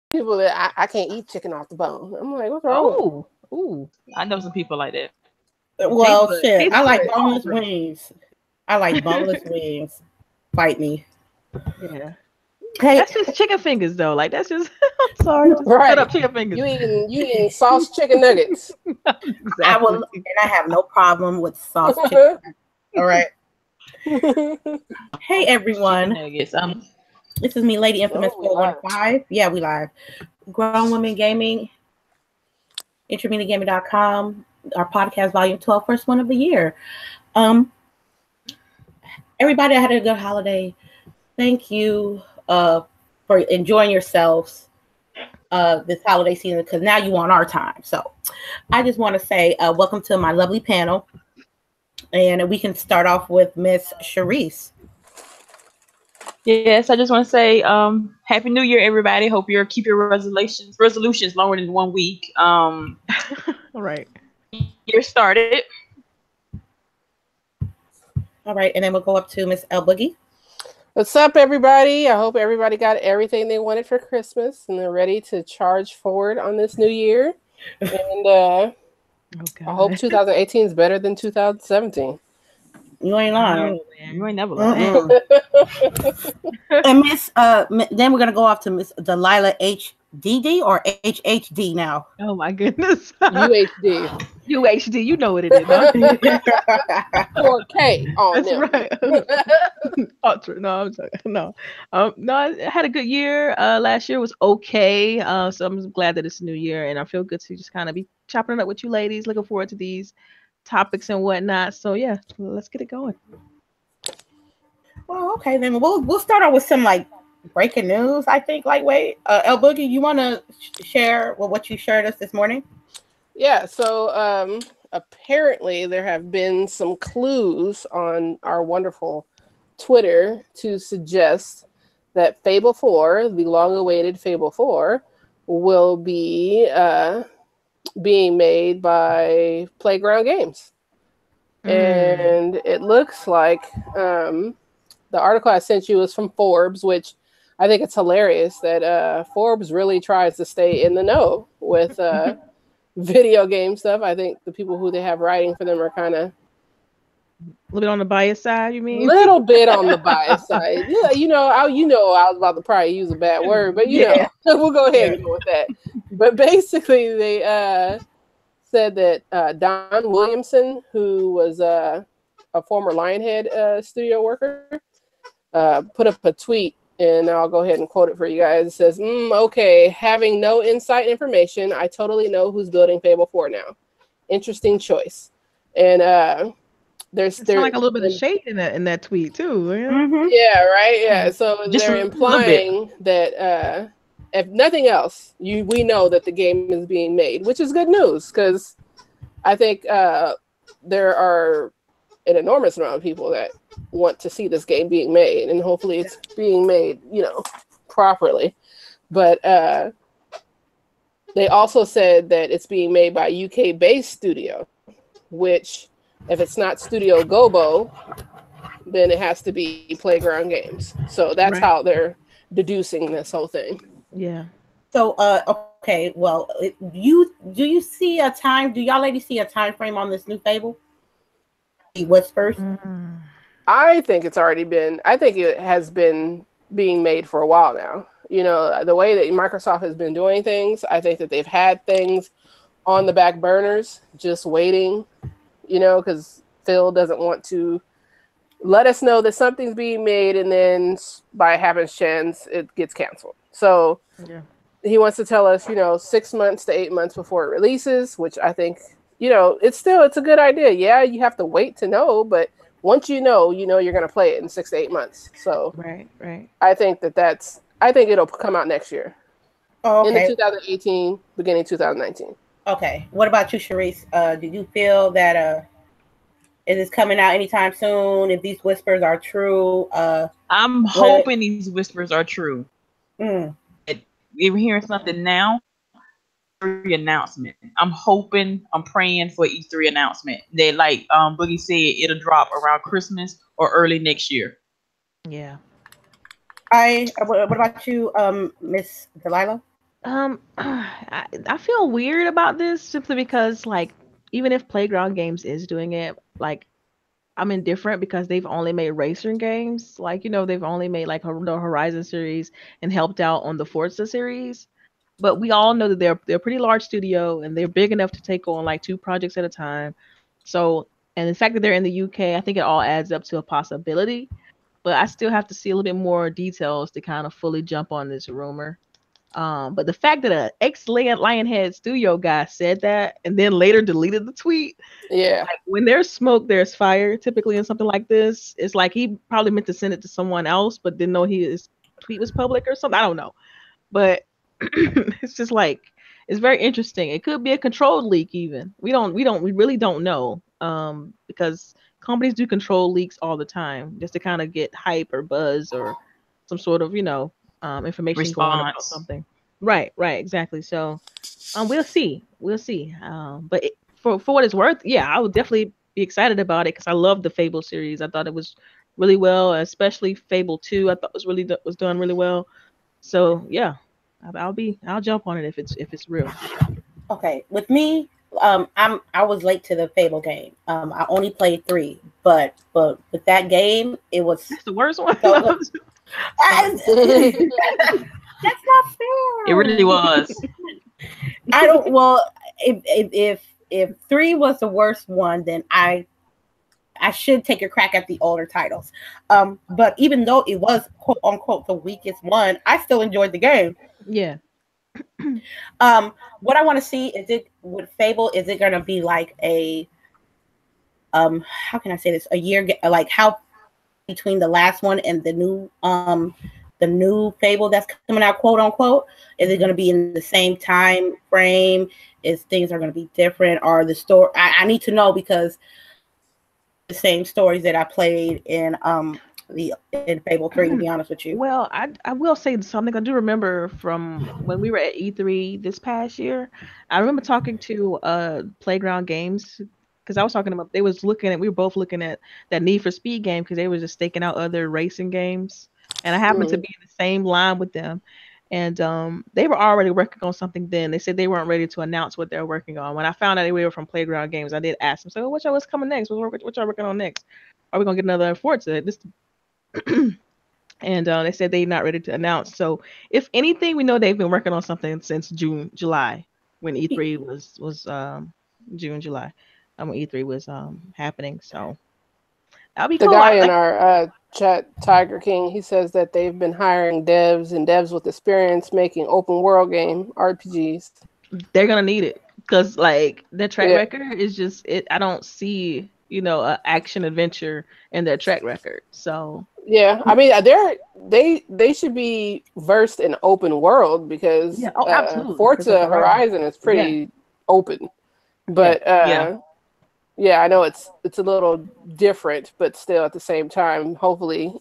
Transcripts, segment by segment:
people that I can't eat chicken off the bone. I'm like, what's wrong? Oh, ooh, I know some people like that. Well, shit, taste I like good. boneless wings. I like boneless wings. Fight me. Yeah. Hey, That's just chicken fingers, though. Like that's just. I'm sorry, just Right. straight up chicken fingers. You eating sauce chicken nuggets. Exactly. I will, and I have no problem with soft chicken. All right. Hey everyone, Nuggets. this is me, Lady Infamous Oh, we live. 415. Yeah, we live. Grown Women Gaming, intermediategaming.com, our podcast, volume 12, first one of the year. Everybody had a good holiday. Thank you for enjoying yourselves this holiday season, because now you want our time. So I just want to say welcome to my lovely panel. And we can start off with Miss CHAREECE. Yes, I just want to say Happy New Year, everybody. Hope you keep your resolutions longer than 1 week. Right. Year started. All right, and then we'll go up to Miss LBOOGIE. What's up, everybody? I hope everybody got everything they wanted for Christmas and they're ready to charge forward on this new year. And I hope 2018 is better than 2017. You ain't lying. You ain't never lying. And Miss, then we're gonna go off to Miss DELILAH HDD or HHD now. Oh my goodness. UHD. UHD. You know what it is. Huh? 4K on That's them. right. Ultra. No, I'm sorry. No. No, I had a good year. Last year was okay. So I'm glad that it's a new year, and I feel good to just kind of be chopping it up with you ladies. Looking forward to these topics and whatnot. So yeah, let's get it going. Well, okay, then we'll start out with some like breaking news. I think. Like, wait, LBOOGIE, you want to share what you shared us this morning? Yeah. So apparently there have been some clues on our wonderful Twitter to suggest that Fable 4, the long-awaited Fable 4, will be being made by Playground Games. And it looks like the article I sent you was from Forbes, which I think it's hilarious that Forbes really tries to stay in the know with video game stuff. I think the people who they have writing for them are kind of A little bit on the bias side, you mean? little bit on the bias side. Yeah, I was about to probably use a bad word, but you know, we'll go ahead and go with that. But basically, they said that Don Williamson, who was a former Lionhead studio worker, put up a tweet, and I'll go ahead and quote it for you guys. It says, okay, having no inside information, I totally know who's building Fable 4 now. Interesting choice. And there's like a little bit of shade in that tweet too. Yeah, yeah, right. Yeah. So just they're implying that if nothing else, we know that the game is being made, which is good news, because I think there are an enormous amount of people that want to see this game being made, and hopefully it's being made, properly. But they also said that it's being made by a UK-based studio, which, if it's not Studio Gobo, then it has to be Playground Games. So that's how they're deducing this whole thing. Yeah. So, okay, well, do you see a time? Do y'all ladies see a time frame on this new Fable? The Whispers. I think it's already been. I think it has been being made for a while now. The way that Microsoft has been doing things, I think that they've had things on the back burners, just waiting. Because Phil doesn't want to let us know that something's being made, and then by happenstance, it gets canceled. So he wants to tell us, 6 months to 8 months before it releases, which I think, it's a good idea. Yeah, you have to wait to know, but once you're going to play it in 6 to 8 months. So right. I think I think it'll come out next year. Oh, okay. Into 2018, beginning 2019. Okay. What about you, CHAREECE? Did you feel that is this coming out anytime soon? If these whispers are true, I'm hoping these whispers are true. We're hearing something now. E3 announcement. I'm praying for E3 announcement. They like Boogie said, it'll drop around Christmas or early next year. Yeah. What about you, Miss DELILAH? I feel weird about this simply because, like, even if Playground Games is doing it, like, I'm indifferent because they've only made racing games. Like, they've only made like the Horizon series and helped out on the Forza series. But we all know that they're a pretty large studio and they're big enough to take on like two projects at a time. So, and the fact that they're in the UK, I think it all adds up to a possibility. But I still have to see a little bit more details to kind of fully jump on this rumor. But the fact that an ex-Lionhead studio guy said that and then later deleted the tweet, Yeah. like, when there's smoke, there's fire. Typically, in something like this, it's like he probably meant to send it to someone else, but didn't know his tweet was public or something. I don't know, but it's just like it's very interesting. It could be a controlled leak. Even we really don't know. Because companies do control leaks all the time just to kind of get hype or buzz or some sort of information going about something. Right, exactly. So, we'll see. But for what it's worth, yeah, I would definitely be excited about it because I love the Fable series. I thought it was really well, especially Fable 2. I thought was done really well. So yeah, I'll jump on it if it's real. Okay, with me, I was late to the Fable game. I only played 3, but with that game, that's the worst one. That's not fair. It really was. I don't. Well, if 3 was the worst one, then I should take a crack at the older titles. But even though it was quote unquote the weakest one, I still enjoyed the game. Yeah. What I want to see is it with Fable. Is it going to be like a how can I say this? A year, like how between the last one and the new Fable that's coming out, quote unquote? Is it going to be in the same time frame? Is things are going to be different? Or the story? I need to know because the same stories that I played in Fable 3, to be honest with you. Well, I will say something. I do remember from when we were at E3 this past year. I remember talking to Playground Games because I was talking about we were both looking at that Need for Speed game because they were just staking out other racing games, and I happened to be in the same line with them. And they were already working on something then. They said they weren't ready to announce what they're working on. When I found out they were from Playground Games, I did ask them, so what's coming next? What y'all working on next? Are we going to get another Forza? And they said they're not ready to announce. So if anything, we know they've been working on something since July, when E3 was June, July, when E3 was happening. So that'll be the cool. guy in our chat, Tiger King, he says that they've been hiring devs with experience making open world game RPGs. They're gonna need it because like their track record is just it. I don't see an action adventure in their track record. So yeah, I mean they should be versed in open world because Forza Horizon is pretty open, but yeah, I know it's a little different, but still at the same time, hopefully,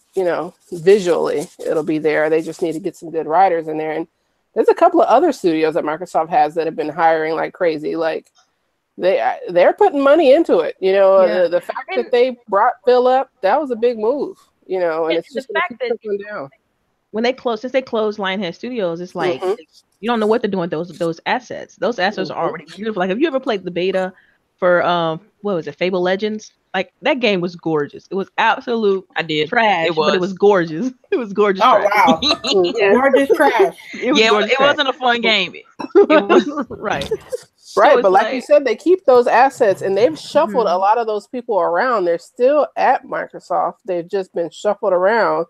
visually it'll be there. They just need to get some good writers in there. And there's a couple of other studios that Microsoft has that have been hiring like crazy. Like they're putting money into it. The fact that they brought Phil up, that was a big move. And it's just the fact that down. When since they closed Lionhead Studios, it's like you don't know what they're doing with those assets. Those assets are already beautiful. Like, have you ever played the beta for what was it, Fable Legends? Like, that game was gorgeous. It was absolute trash, but it was gorgeous. It was gorgeous. Oh trash. Wow, gorgeous trash. It wasn't a fun game. It was right. Right, but like you said, they keep those assets and they've shuffled a lot of those people around. They're still at Microsoft. They've just been shuffled around,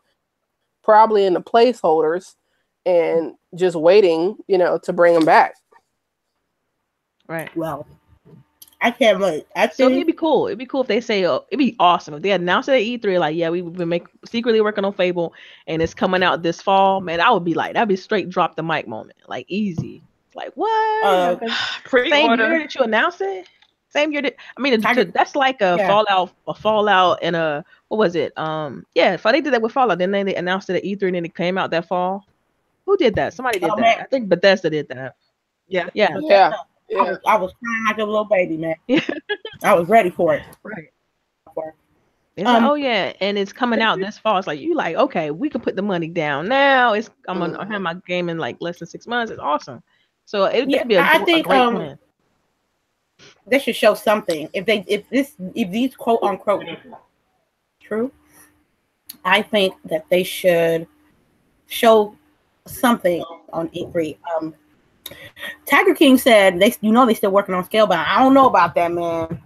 probably in the placeholders, and just waiting, to bring them back. Right. Well, I can't wait. So it'd be cool. It'd be cool if they say, it'd be awesome if they announce it at E3, like, yeah, we've been secretly working on Fable and it's coming out this fall. Man, I would be like, that'd be straight drop the mic moment. Like, easy. Like, what? Same year that you announced it? Same year that's like a Fallout and a, what was it? If they did that with Fallout, then they announced it at E3 and then it came out that fall. Who did that? Somebody did that. Man. I think Bethesda did that. Yeah. I was crying like a little baby, man. I was ready for it. Right. It's like, oh yeah, and it's coming out this fall. It's like you like, okay, we can put the money down now. I'm gonna have my game in like less than 6 months. It's awesome. So it could be a great plan. They should show something. If these quote unquote true, I think that they should show something on E3. Tiger King said they still working on Scalebound. I don't know about that, man.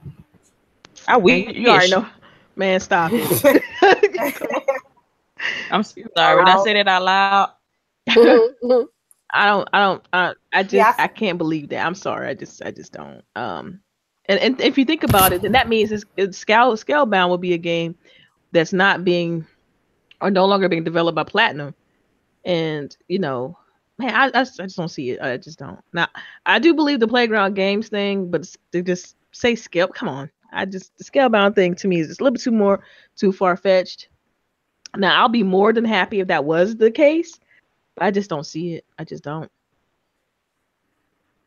You already know. Man, stop it. I'm sorry. When I said it out loud, I can't believe that. I'm sorry. I just don't. And if you think about it, then that means Scalebound will be a game that's not being or no longer being developed by Platinum. And man, I just don't see it. I just don't. Now, I do believe the Playground Games thing, but they just say scale. Come on. The Scalebound thing to me is just a little bit too far-fetched. Now, I'll be more than happy if that was the case, but I just don't see it. I just don't.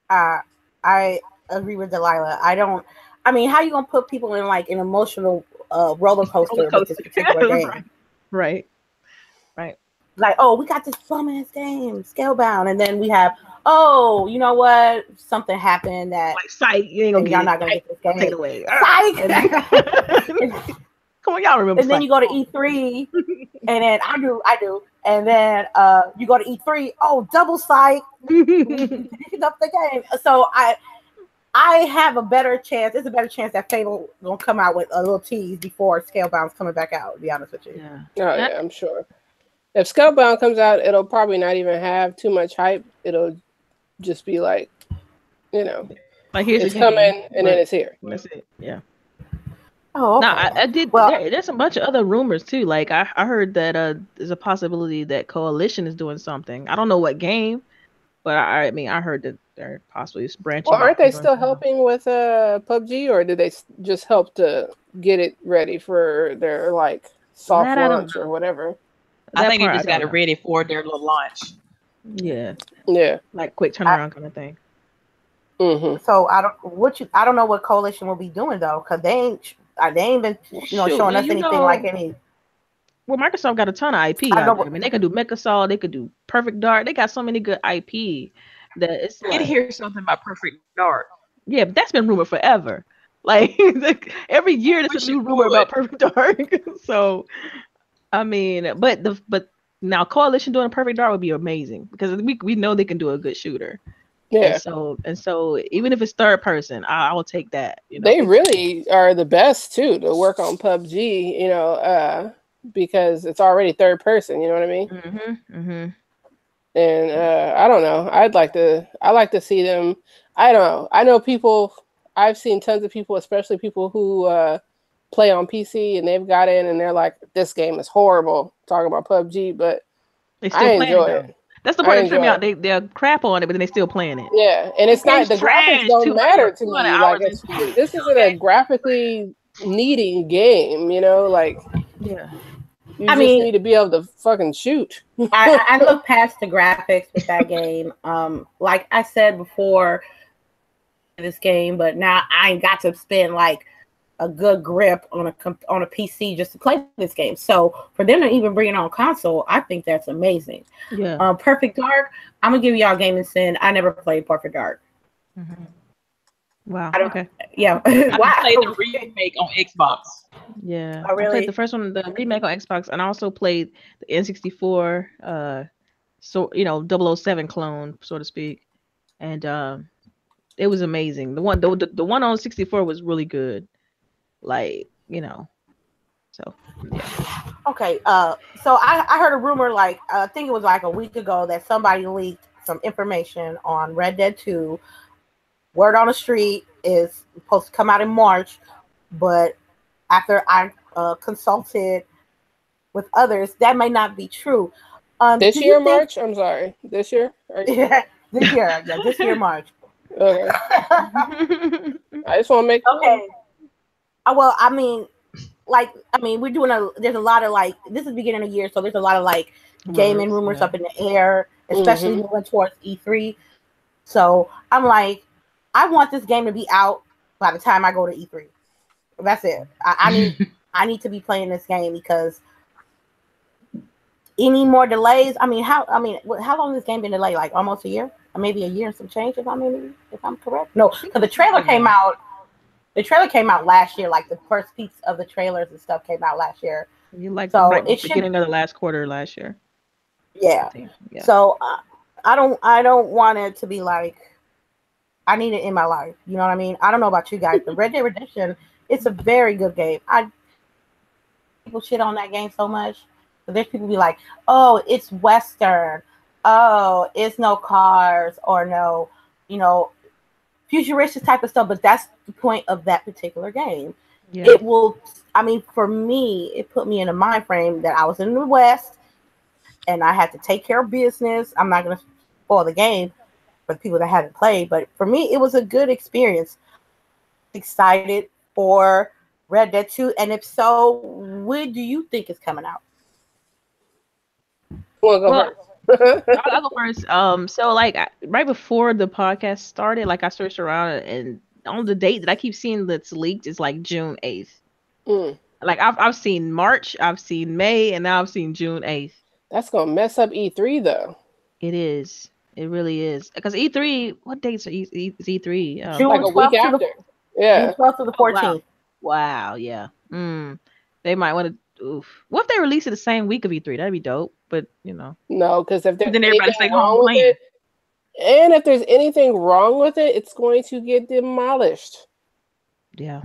I agree with Delilah. I mean, how you gonna put people in like an emotional roller coaster with this particular game? Right. Like, oh, we got this bum-ass game, Scalebound, and then we have, oh, you know what? Something happened that like, psych, y'all not gonna get this game. Take it away. Psych. Come on, y'all remember. And then you go to E3, and then I do, and then you go to E3. Oh, double psych. Picking up the game. So I have a better chance. There's a better chance that Fable gonna come out with a little tease before Scalebound's coming back out. To be honest with you. Yeah. Oh yeah, I'm sure. If Scalebound comes out, it'll probably not even have too much hype. It'll just be like, like here's it's coming and then it's here. That's it. Yeah. Oh, okay. No, I did. Well, there's a bunch of other rumors too. Like I heard that there's a possibility that Coalition is doing something. I don't know what game, but I heard that they're possibly branching. Well, aren't they still helping with PUBG, or did they just help to get it ready for their like soft launch or whatever? I think they just got it ready for their little launch. Yeah. Like quick turnaround kind of thing. Mm-hmm. So I don't know what Coalition will be doing though, because they ain't been showing us anything like any. Well, Microsoft got a ton of IP. I mean, they can do MechaSol, they could do Perfect Dark. They got so many good IP that it's. Like, you hear something about Perfect Dark. Yeah, but that's been rumored forever. Like every year, there's a new rumor about Perfect Dark. So. I mean, but now Coalition doing a Perfect Dark would be amazing because we know they can do a good shooter. Yeah. And so even if it's third person, I will take that. They really are the best too to work on PUBG. Because it's already third person. You know what I mean? Mm-hmm. Mm-hmm. And I don't know. I like to see them. I don't know. I know people. I've seen tons of people, especially people who. Play on PC and they've got in and they're like, this game is horrible. Talking about PUBG, but I enjoy it. That's the part that tripped me out. They're crap on it, but then they still playing it. Yeah, and it's not the graphics don't matter to me. Like this isn't a graphically needing game, like yeah. You just need to be able to fucking shoot. I look past the graphics with that game. Like I said before, this game, but now I ain't got to spend like a good grip on a PC just to play this game. So for them to even bring it on console, I think that's amazing. Yeah. Perfect Dark. I'm gonna give y'all Game and Sin. I never played Perfect Dark. Mm-hmm. Wow. Okay. Yeah. I played the remake on Xbox. Yeah. Oh, really? I played the first one, the remake on Xbox, and I also played the N64. 007 clone, so to speak, and it was amazing. The one on 64 was really good. So yeah. Okay, so I heard a rumor, like I think it was like a week ago, that somebody leaked some information on Red Dead 2. Word on the street is supposed to come out in March, but after I consulted with others, that may not be true. This year, March? I'm sorry. This year? Yeah, this year. Yeah, this year, March. Okay. I just want to make okay. Well, I mean, we're doing there's a lot of this is beginning of the year, so there's a lot of gaming rumors up in the air, especially moving towards E3. So I'm like, I want this game to be out by the time I go to E3. That's it. I I need to be playing this game because any more delays. I mean, how long has this game been delayed? Like almost a year, or maybe a year and some change. If I'm correct. No, because the trailer came out. The trailer came out last year. Like the first piece of the trailers and stuff came out last year. You like so the beginning of the last quarter last year. Yeah. So I don't want it to be like. I need it in my life. You know what I mean? I don't know about you guys. The Red Dead Redemption, it's a very good game. People shit on that game so much. But there's people be like, oh, it's Western. Oh, it's no cars or no, futuristic type of stuff. But that's the point of that particular game. Yeah. It will, for me, it put me in a mind frame that I was in the West and I had to take care of business. I'm not going to spoil the game for the people that haven't played. But for me, it was a good experience. Excited for Red Dead 2. And if so, when do you think is coming out? I'll go first. So like right before the podcast started, like I searched around and on the date that I keep seeing that's leaked is like June 8th. Like I've seen March, I've seen May, and now I've seen June 8th. That's gonna mess up E3 though. It is. It really is. Because E3, what dates are E3? June like a week after. June 12th to the 14th. Wow. Yeah. They might want to. Oof. What if they release it the same week of E3? That'd be dope. But no, because if there's then everybody stay home with it, and if there's anything wrong with it, it's going to get demolished. Yeah.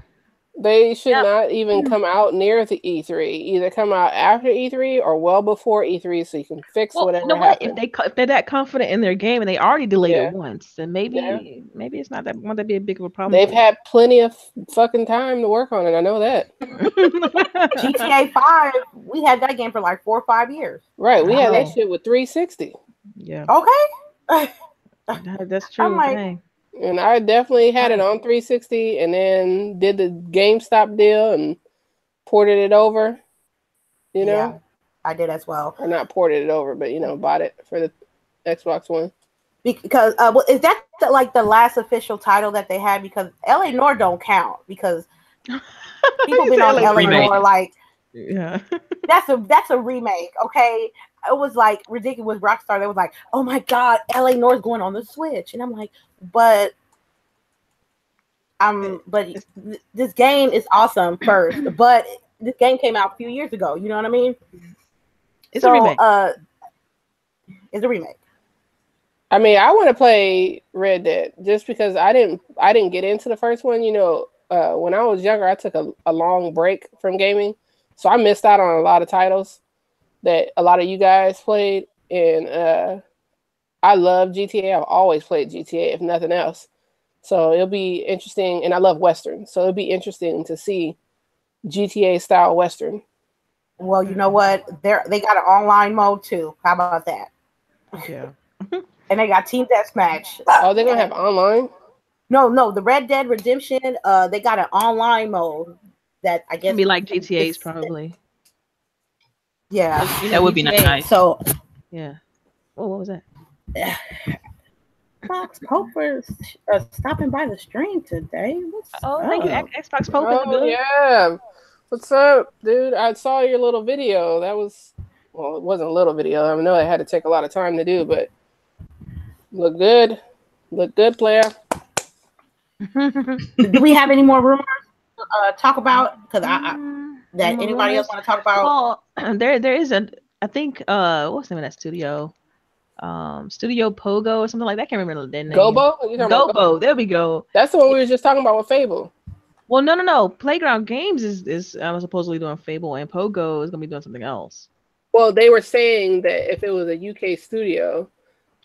They should not even come out near the E3. Either come out after E3 or well before E3, so you can fix whatever happened. If they're that confident in their game and they already delayed it once, then maybe it's not that won't that be a big of a problem. They've had plenty of fucking time to work on it. I know that. GTA 5, we had that game for like 4 or 5 years. Right, we had that shit with 360. Yeah. Okay. That's true. And I definitely had it on 360 and then did the GameStop deal and ported it over. Yeah, I did as well. Or not ported it over, but bought it for the Xbox One. Because is that like the last official title that they had? Because LA Noire don't count because people been on LA Noire like that's a remake. Okay, it was like ridiculous. Rockstar, they was like, oh my god, LA Noire's going on the Switch, and I'm like, but this game is awesome first, but this game came out a few years ago. You know what I mean? It's a remake. It's a remake. I mean, I want to play Red Dead just because I didn't get into the first one. When I was younger, I took a long break from gaming, so I missed out on a lot of titles that a lot of you guys played. And I love GTA. I've always played GTA, if nothing else. So it'll be interesting, and I love Western, so it'll be interesting to see GTA style Western. Well, you know what? They got an online mode too. How about that? Yeah. And they got Team Deathmatch. Oh, they're gonna have online? No, the Red Dead Redemption, they got an online mode that I guess be like GTA's probably. Yeah. That would be nice. So yeah. Oh, what was that? Xbox Pope stopping by the stream today. Thank you, Xbox Pope. Oh, yeah. What's up, dude? I saw your little video. That was, well, it wasn't a little video. I know it had to take a lot of time to do, but look good. Look good, player. Do we have any more rumors to talk about? Because that anybody else want to talk about? Well, there is I think what's the name of that studio? Studio Pogo or something like that. I can't remember the name. Gobo? Gobo. There we go. That's the one we were just talking about with Fable. Well, no. Playground Games is supposedly doing Fable, and Pogo is gonna be doing something else. Well, they were saying that if it was a UK studio,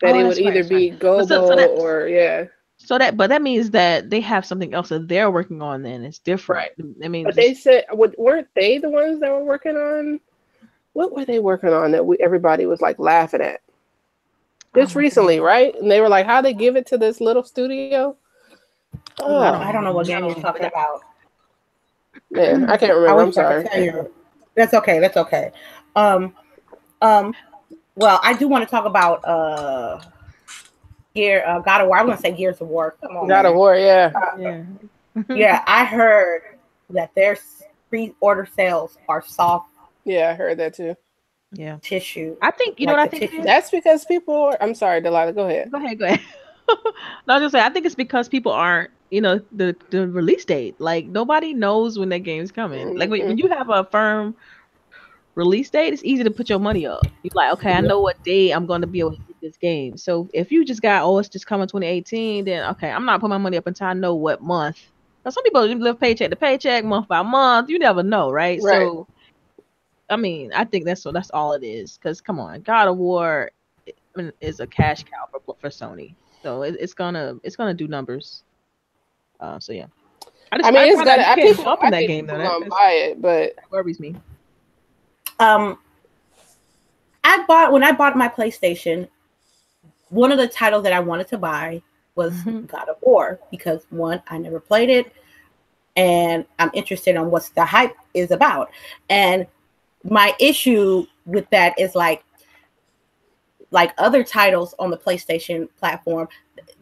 that it would either be Gobo or So that means that they have something else that they're working on. Then it's different. Right. I mean, but they said, weren't they the ones that were working on? What were they working on that everybody was like laughing at? Just recently, right? And they were like, "How they give it to this little studio?" Oh, I don't know what game you're talking about. Man, I can't remember. I'm sorry. That's okay. Well, I do want to talk about God of War. I want to say Gears of War. Come on, God of War, yeah. Yeah, I heard that pre-order sales are soft. Yeah, I heard that too. Yeah. Tissue. I think you know what I think. That's because people are, I'm sorry, Delilah, go ahead. Go ahead. No, I was just say I think it's because people aren't, the release date. Like nobody knows when that game's coming. Like when you have a firm release date, it's easy to put your money up. You're like, okay, I know what day I'm going to be able to get this game. So if you just got, it's just coming 2018, then okay, I'm not putting my money up until I know what month. Now, some people live paycheck to paycheck, month by month. You never know, right? So, I mean, I think that's all it is. Because come on, God of War is a cash cow for Sony, so it's gonna do numbers. So yeah, I mean, it's gonna. I can't jump in that game though. That buy it, but that worries me. When I bought my PlayStation, one of the titles that I wanted to buy was God of War because one, I never played it, and I'm interested on what the hype is about. And my issue with that is like other titles on the PlayStation platform,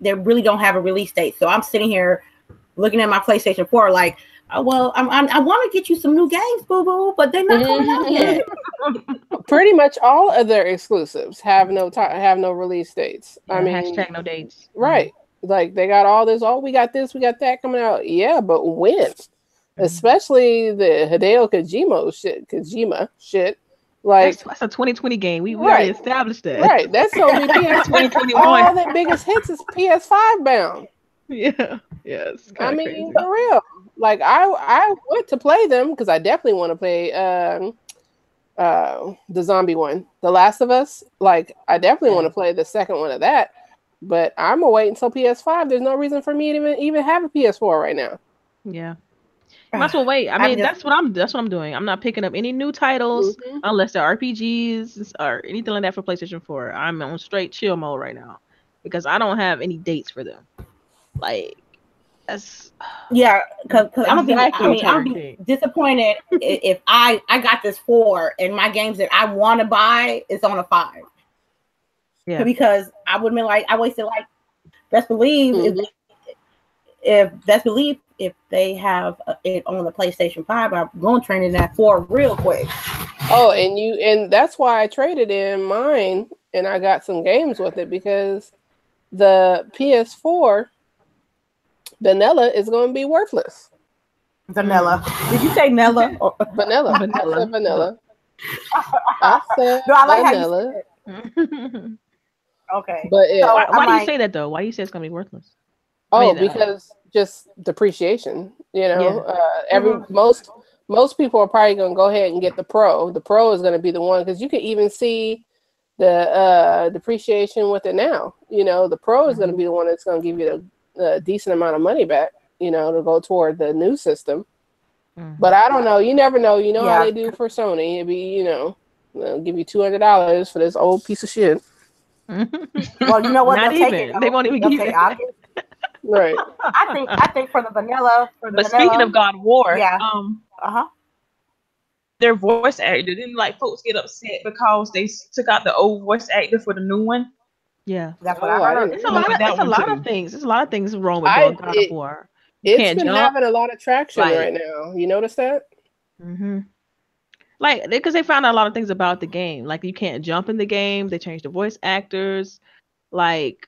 they really don't have a release date. So I'm sitting here looking at my PlayStation 4 like, oh, well, I want to get you some new games, boo-boo, but they're not coming out yet. Pretty much all of their exclusives have no release dates. Yeah, I mean, hashtag no dates. Right. Like they got all this, we got this, we got that coming out. Yeah, but when? Especially the Hideo Kojima shit. Like that's a 2020 game. We already established that. Right. That's so PS 2021. All the biggest hits is PS5 bound. Yeah. Yes. I mean, crazy. For real. Like I want to play them because I definitely want to play the zombie one, The Last of Us. Like I definitely want to play the second one of that. But I'm gonna wait until PS5. There's no reason for me to even have a PS4 right now. Yeah. Might as well wait. I mean, that's what I'm doing. I'm not picking up any new titles unless they're RPGs or anything like that for PlayStation 4. I'm on straight chill mode right now because I don't have any dates for them. Like that's because I'm gonna be disappointed if I got this 4 and my games that I want to buy is on a 5. Yeah, because I would have been like, I wasted like Best Believe if they have it on the PlayStation 5, I'm going to train in that 4 real quick. Oh, and that's why I traded in mine and I got some games with it because the PS4 vanilla is going to be worthless. Vanilla. Did you say Nella? Vanilla. Vanilla. I said vanilla. I said no, I like vanilla. How you said it. Okay. But why do you say that though? Why do you say it's going to be worthless? Because just depreciation, most people are probably going to go ahead and get the Pro. The Pro is going to be the one because you can even see the depreciation with it now. The Pro is going to be the one that's going to give you a decent amount of money back, to go toward the new system. But I don't know. You never know. How they do for Sony. It'd be, they'll give you $200 for this old piece of shit. Well, you know what? They won't even give you that. Right. I think for the vanilla. Speaking of God of War, their voice actor didn't folks get upset because they took out the old voice actor for the new one. Yeah, that's what I heard. It's a lot of things. There's a lot of things wrong with God of War. It's been having a lot of traction right now. You notice that? Mm-hmm. Because they found out a lot of things about the game. Like you can't jump in the game. They changed the voice actors. Wait,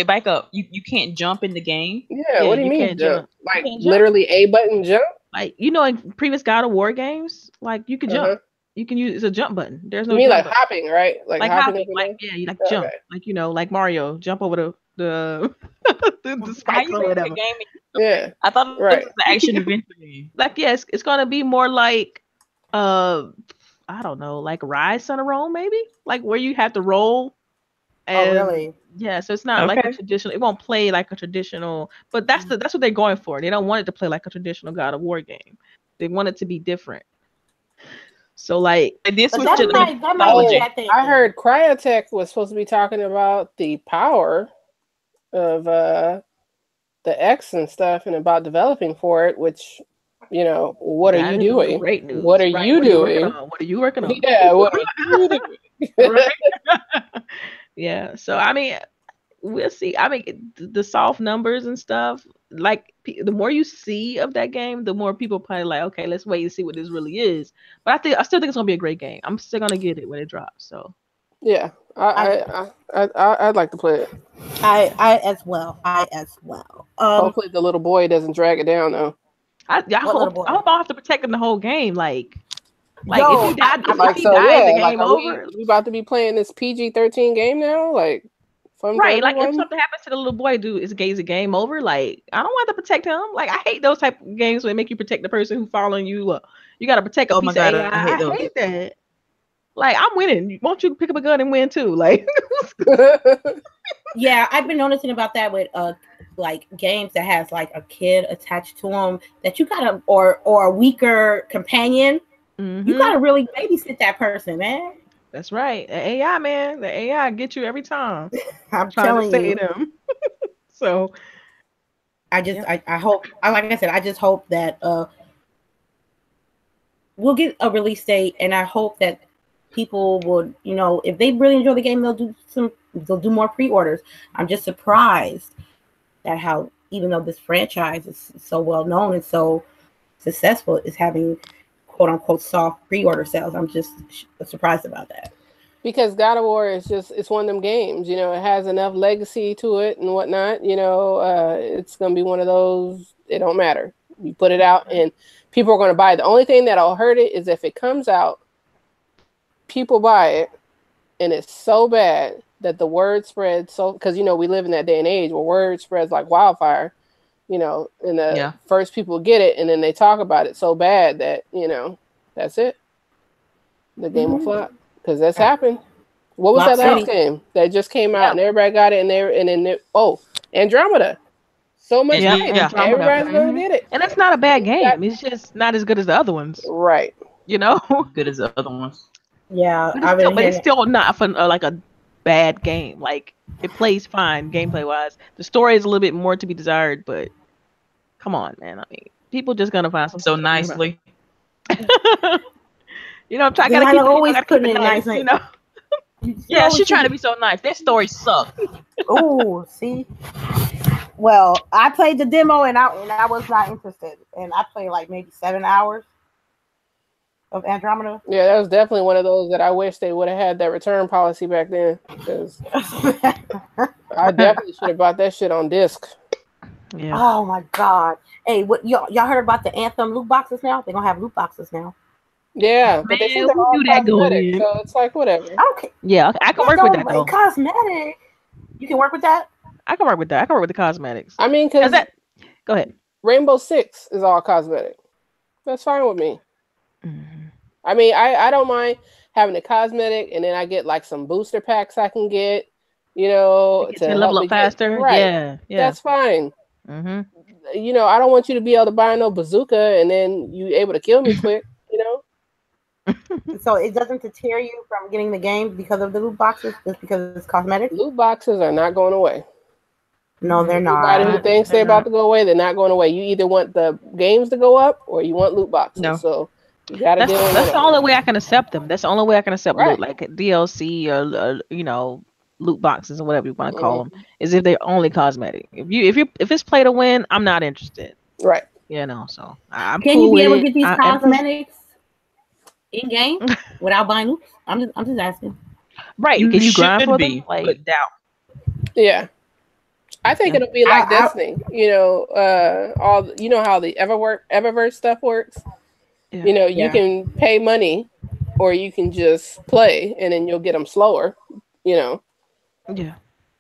back up. You can't jump in the game? Yeah, what do you mean jump? Like literally A button jump? Like, in previous God of War games, like you can jump. You can use it's a jump button. There's no You mean jump like hopping, right? Like hopping. You jump. Like, like Mario, jump over the spikes or whatever. Yeah. I thought it was the action adventure game. Like, yes, it's gonna be more like I don't know, like Rise on a Roll, maybe? Like where you have to roll. And, really? Yeah, so it's not like a traditional. It won't play like a traditional. But that's what they're going for. They don't want it to play like a traditional God of War game. They want it to be different. So this was just I heard Cryotech was supposed to be talking about the power of the X and stuff and about developing for it, which what are you doing? Great news. What are you doing? What are you working on? Yeah, what are you doing? Yeah. So I mean, we'll see. I mean, the soft numbers and stuff. Like the more you see of that game, the more people probably like, okay, let's wait and see what this really is. But I still think it's gonna be a great game. I'm still gonna get it when it drops. So yeah, I'd like to play it. I as well. Hopefully the little boy doesn't drag it down though. I hope I'll have to protect him the whole game. Like Yo, if he died, like, if he died, the game like, over. We about to be playing this PG-13 game now, like. Right, like if something happens to the little boy, is a game over? Like I don't want to protect him. Like I hate those type of games where they make you protect the person who's following you. You got to protect a piece of AI. I hate that. Like I'm winning. Won't you pick up a gun and win too? Like yeah, I've been noticing about that with like games that has like a kid attached to them that you gotta or a weaker companion. Mm-hmm. You gotta really babysit that person, man. That's right. The AI, man. The AI get you every time. I'm telling you. Them. So I hope, like I said, I just hope that we'll get a release date, and I hope that people would, if they really enjoy the game, they'll do more pre-orders. I'm just surprised at how, even though this franchise is so well known and so successful, is having quote unquote soft pre-order sales. I'm just surprised about that. Because God of War is it's one of them games, it has enough legacy to it and whatnot, it's going to be one of those, it don't matter. You put it out and people are going to buy it. The only thing that'll hurt it is if it comes out, people buy it, and it's so bad that the word spreads because, we live in that day and age where word spreads like wildfire, and the first people get it, and then they talk about it so bad that, that's it. The game will flop. Because that's happened. What was that last game that just came out and everybody got it and then Andromeda. So much hype. Everybody's gonna get it. And that's not a bad game. It's just not as good as the other ones. Right. Good as the other ones. Yeah. But it's still not fun, like a bad game. Like it plays fine gameplay wise. The story is a little bit more to be desired, but come on, man. I mean, people just gonna find something so nicely. I'm trying to keep it nice, Yeah, she's trying to be so nice. Their stories suck. Oh, see. Well, I played the demo and I was not interested, and I played like maybe 7 hours of Andromeda. Yeah, that was definitely one of those that I wish they would have had that return policy back then. Because I definitely should have bought that shit on disc. Yeah. Oh my god. Hey, what y'all heard about the Anthem loot boxes now? They're gonna have loot boxes now. Yeah, but they say they're all cosmetic, so it's like whatever. Okay. Yeah, I can work with that though. Cosmetic. You can work with that? I can work with that. I can work with the cosmetics. I mean, because go ahead. Rainbow Six is all cosmetic. That's fine with me. Mm-hmm. I mean, I don't mind having a cosmetic, and then I get like some booster packs I can get, to level up faster. Right. Yeah. That's fine. Mm-hmm. I don't want you to be able to buy no bazooka and then you able to kill me quick. So it doesn't deter you from getting the game because of the loot boxes, just because it's cosmetic? Loot boxes are not going away. No, they're not. Everybody who thinks they're about to go away, they're not going away. You either want the games to go up or you want loot boxes. No. So you gotta deal with that's the only way I can accept them. That's the only way I can accept right. loot, like DLC or loot boxes or whatever you want to call them, is if they're only cosmetic. If it's play to win, I'm not interested. Right. So I'm Can cool you be able with to get these cosmetics in game without buying loops? I'm just asking. Right. Can you grind for them? Like doubt. Yeah. I think it'll be like Destiny. All how the Eververse stuff works. Yeah. You can pay money, or you can just play, and then you'll get them slower. Yeah.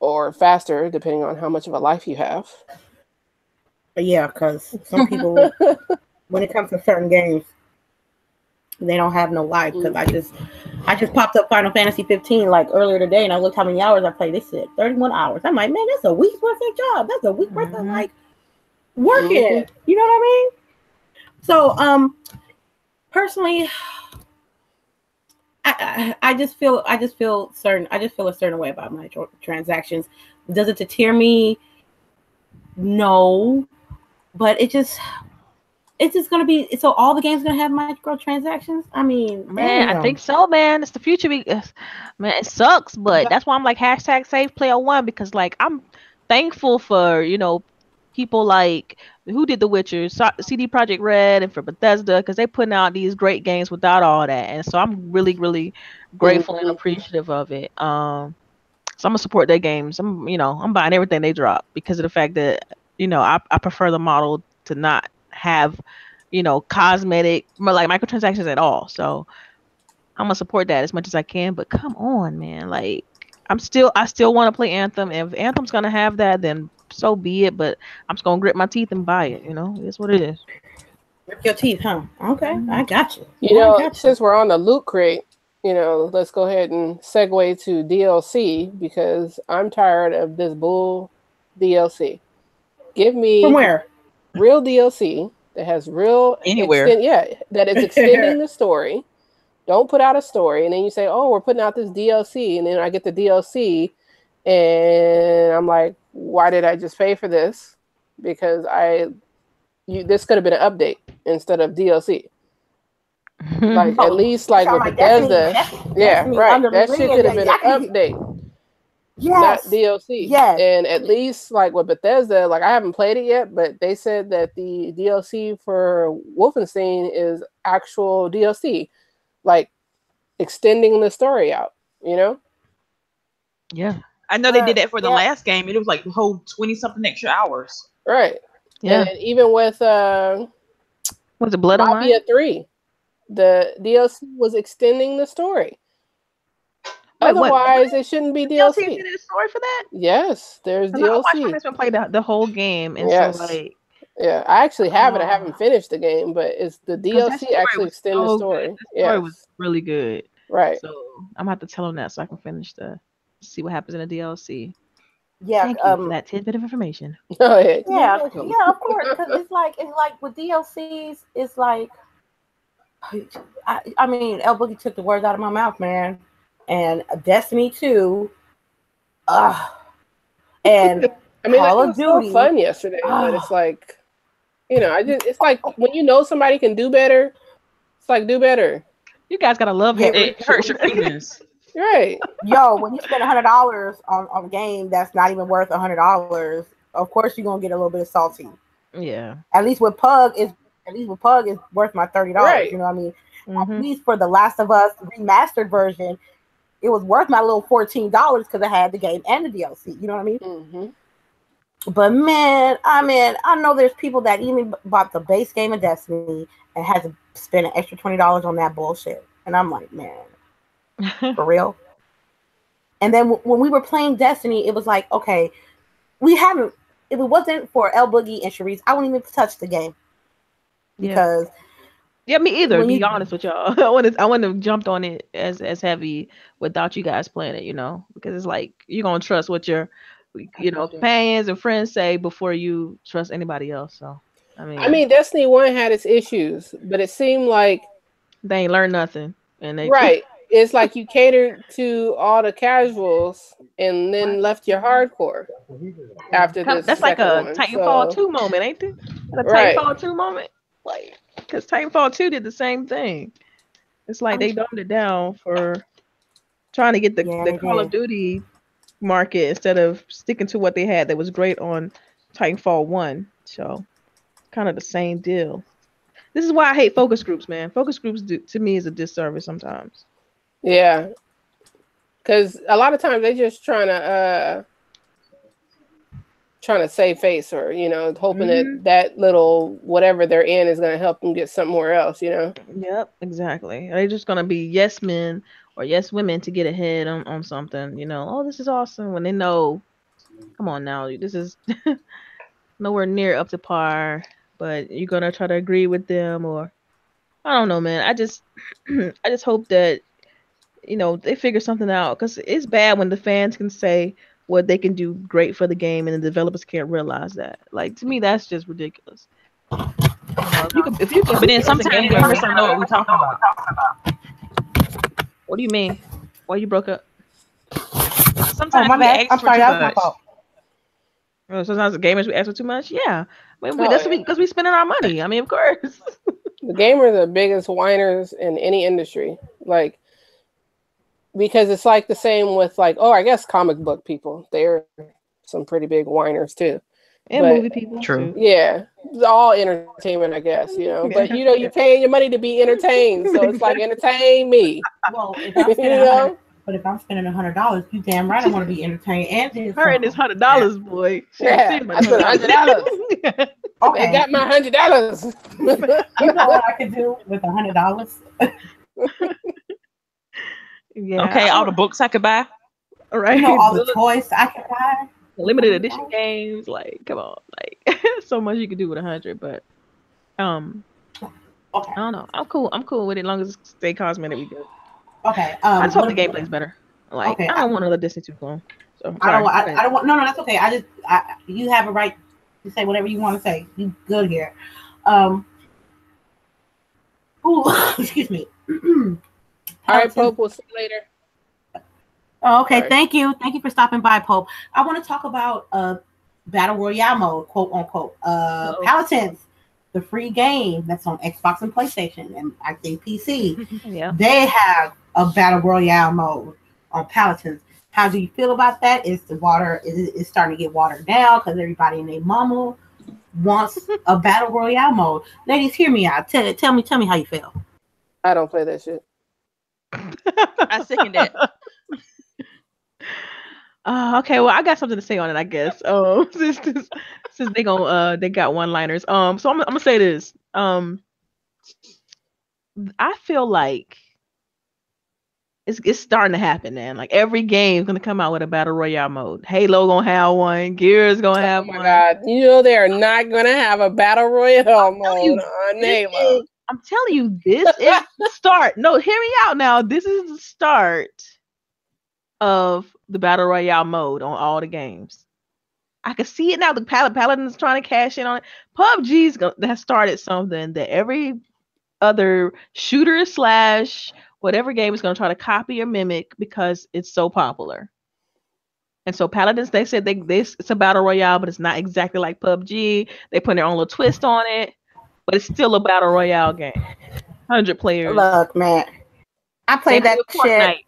Or faster, depending on how much of a life you have. Yeah, because some people, when it comes to certain games, they don't have no life. Because I just popped up Final Fantasy 15 like earlier today, and I looked how many hours I played. They said 31 hours. I'm like, man, that's a week's worth of job. That's a week worth of like working. Mm-hmm. You know what I mean? So, personally, I just feel a certain way about my transactions. Does it deter me? No, but it just, It's just gonna be so all the games gonna have microtransactions. I mean, man, damn. I think so, man. It's the future. Man, it sucks, but that's why I'm like hashtag save player one, because like I'm thankful for people like who did The Witcher, CD Projekt Red, and for Bethesda, because they putting out these great games without all that, and so I'm really really grateful and appreciative of it. So I'm gonna support their games. I'm buying everything they drop because of the fact that I prefer the model to not have cosmetic like microtransactions at all. So I'm gonna support that as much as I can. But come on, man, like I still want to play Anthem. And if Anthem's gonna have that, then so be it. But I'm just gonna grit my teeth and buy it. It's what it is. Rip your teeth, huh? Okay, I got you. Since we're on the Loot Crate, let's go ahead and segue to DLC, because I'm tired of this bull DLC. Give me from where real DLC that has real anywhere. That is extending the story. Don't put out a story and then you say, "Oh, we're putting out this DLC," and then I get the DLC and I'm like, "Why did I just pay for this?" Because this could have been an update instead of DLC. Like at least like with Bethesda, right. That shit could have been an update, not DLC. Yes. And at least like with Bethesda, like I haven't played it yet, but they said that the DLC for Wolfenstein is actual DLC, like extending the story out. Yeah, I know they did that for the last game. It was like the whole 20-something extra hours. Right. Yeah. And even with was it Blood Mafia 3, the DLC was extending the story. Otherwise, it shouldn't be DLC. DLC did a story for that? Yes, there's DLC. I watched my play the whole game, and so like, yeah, I actually have it. I haven't finished the game, but it's the DLC actually extend the story. The story was really good. Right. So I'm gonna have to tell them that so I can finish see what happens in the DLC. Yeah, thank you for that tidbit of information. Oh, yeah, of course. Because it's like with DLCs, it's like, I mean, LBOOGIE took the words out of my mouth, man. And Destiny 2, and I mean, Call like, of Duty. So fun yesterday, but it's like, it's like when somebody can do better, it's like do better. You guys gotta love it. It hurts your feelings. Right. Yo, when you spend $100 on a game that's not even worth $100, of course you're gonna get a little bit of salty. Yeah. At least with Pug is worth my $30. Right. You know what I mean? Mm-hmm. At least for the Last of Us remastered version, it was worth my little $14 because I had the game and the DLC. You know what I mean? Mm-hmm. But man, I know there's people that even bought the base game of Destiny and had to spend an extra $20 on that bullshit. And I'm like, man, for real? And then when we were playing Destiny, it was like, okay, if it wasn't for LBOOGIE and CHAREECE, I wouldn't even touch the game. Because me either, to be honest with y'all. I wouldn't have jumped on it as heavy without you guys playing it, because it's like you're gonna trust what your companions and friends say before you trust anybody else. So I mean Destiny 1 had its issues, but it seemed like they ain't learned nothing. And it's like you catered to all the casuals and then left your hardcore after this. That's like a Titanfall 2 moment, ain't it? A Titanfall 2 moment. Like, because Titanfall 2 did the same thing. It's like they dumbed it down for trying to get the Call of Duty market instead of sticking to what they had that was great on Titanfall 1. So, kind of the same deal. This is why I hate focus groups, man. Focus groups, to me, is a disservice sometimes. Yeah. Because a lot of times they just trying to save face, or hoping that little whatever they're in is going to help them get somewhere else. Yep, exactly. They're just going to be yes men or yes women to get ahead on something. Oh, this is awesome, when they know, come on now, this is nowhere near up to par, but you're going to try to agree with them, or I don't know, man. I just hope that they figure something out, because it's bad when the fans can say what they can do great for the game and the developers can't realize that. Like, to me, that's just ridiculous. If you can, but then sometimes gamers don't know what we're talking about. What do you mean? Why you broke up? Sometimes we ask for too much. Sometimes the gamers we ask for too much. Yeah, I mean, that's because we spending our money. I mean, of course. The gamers are the biggest whiners in any industry. Like, because it's like the same with like, I guess comic book people. They're some pretty big whiners too. And movie people. True. Too. Yeah. It's all entertainment, I guess, But you're paying your money to be entertained. So it's like, entertain me. Well, if I'm spending but if I'm spending $100, you damn right I want to be entertained and her and this $100, boy. Yeah, I spent $100. Okay. They got my $100. You know what I could do with $100? Yeah. Okay, all the books I could buy. Right. All the toys I could buy. Limited edition games, like, come on, like, so much you could do with 100, but okay. I don't know. I'm cool with it as long as it stay cosmetic. We good. Okay. I just hope the gameplay's better. Like, I don't want another Disney too long. So I don't want. No, that's okay. You have a right to say whatever you want to say. You good here. Excuse me. All right, Pope. We'll see you later. Oh, okay. Right. Thank you for stopping by, Pope. I want to talk about Battle Royale mode, quote unquote. Paladins, the free game that's on Xbox and PlayStation, and I think PC. Yeah. They have a Battle Royale mode on Paladins. How do you feel about that? Is starting to get watered down because everybody and their mama wants a Battle Royale mode? Ladies, hear me out. Tell me how you feel. I don't play that shit. I second that. Okay, well, I got something to say on it, I guess. Since they got one-liners. So I'm gonna say this. I feel like it's starting to happen, man. Like every game's gonna come out with a battle royale mode. Halo gonna have one. Gears gonna have one. Oh my god! They are not gonna have a battle royale mode on Halo. I'm telling you, this is the start. No, hear me out now. This is the start of the battle royale mode on all the games. I can see it now. The Paladin's trying to cash in on it. PUBG's has started something that every other shooter / whatever game is going to try to copy or mimic because it's so popular. And so Paladins, they said it's a battle royale, but it's not exactly like PUBG. They put their own little twist on it, but it's still a battle royale game. 100 players. Look, man, I played that shit.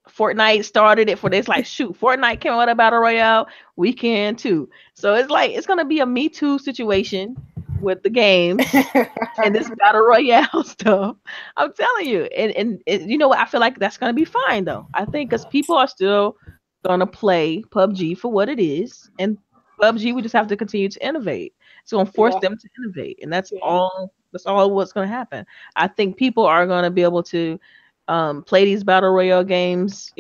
Fortnite started it it's like, shoot, Fortnite came out with a battle royale, we can too. So it's like it's gonna be a Me Too situation with the games and this battle royale stuff. I'm telling you, and you know what? I feel like that's gonna be fine though. I think because people are still gonna play PUBG for what it is, and PUBG we just have to continue to innovate. It's gonna force them to innovate, and that's all. That's all what's gonna happen. I think people are gonna be able to play these battle royale games,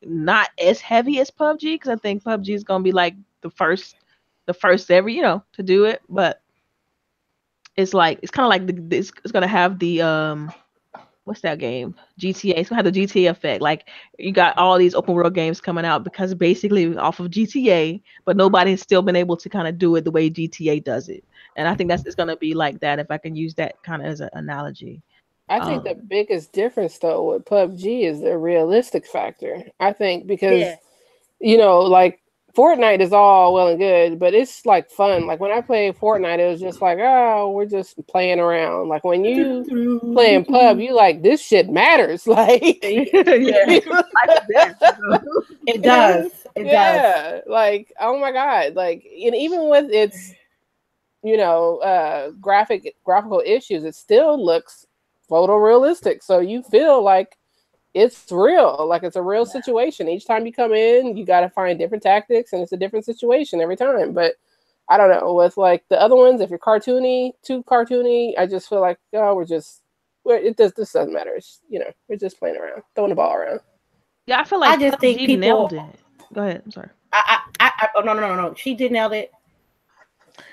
not as heavy as PUBG, because I think PUBG is gonna be like the first ever, to do it. But it's kind of like it's gonna have the what's that game? GTA. It's gonna have the GTA effect. Like you got all these open world games coming out because basically off of GTA, but nobody's still been able to kind of do it the way GTA does it. And I think it's gonna be like that, if I can use that kind of as an analogy. I think the biggest difference though with PUBG is the realistic factor. I think because like Fortnite is all well and good, but it's like fun. Like when I played Fortnite, it was just like, oh, we're just playing around. Like when you playing PUB, you like this shit matters. Like it does. It does. Like oh my god. Like and even with its graphical issues, it still looks photorealistic. So you feel like it's real, like it's a real situation. Each time you come in, you got to find different tactics, and it's a different situation every time. But I don't know, with like the other ones, if you're too cartoony, I just feel like this doesn't matter. It's, we're just playing around, throwing the ball around. Yeah, I feel like I just think people nailed it. Go ahead. I'm sorry. No. She did nail it.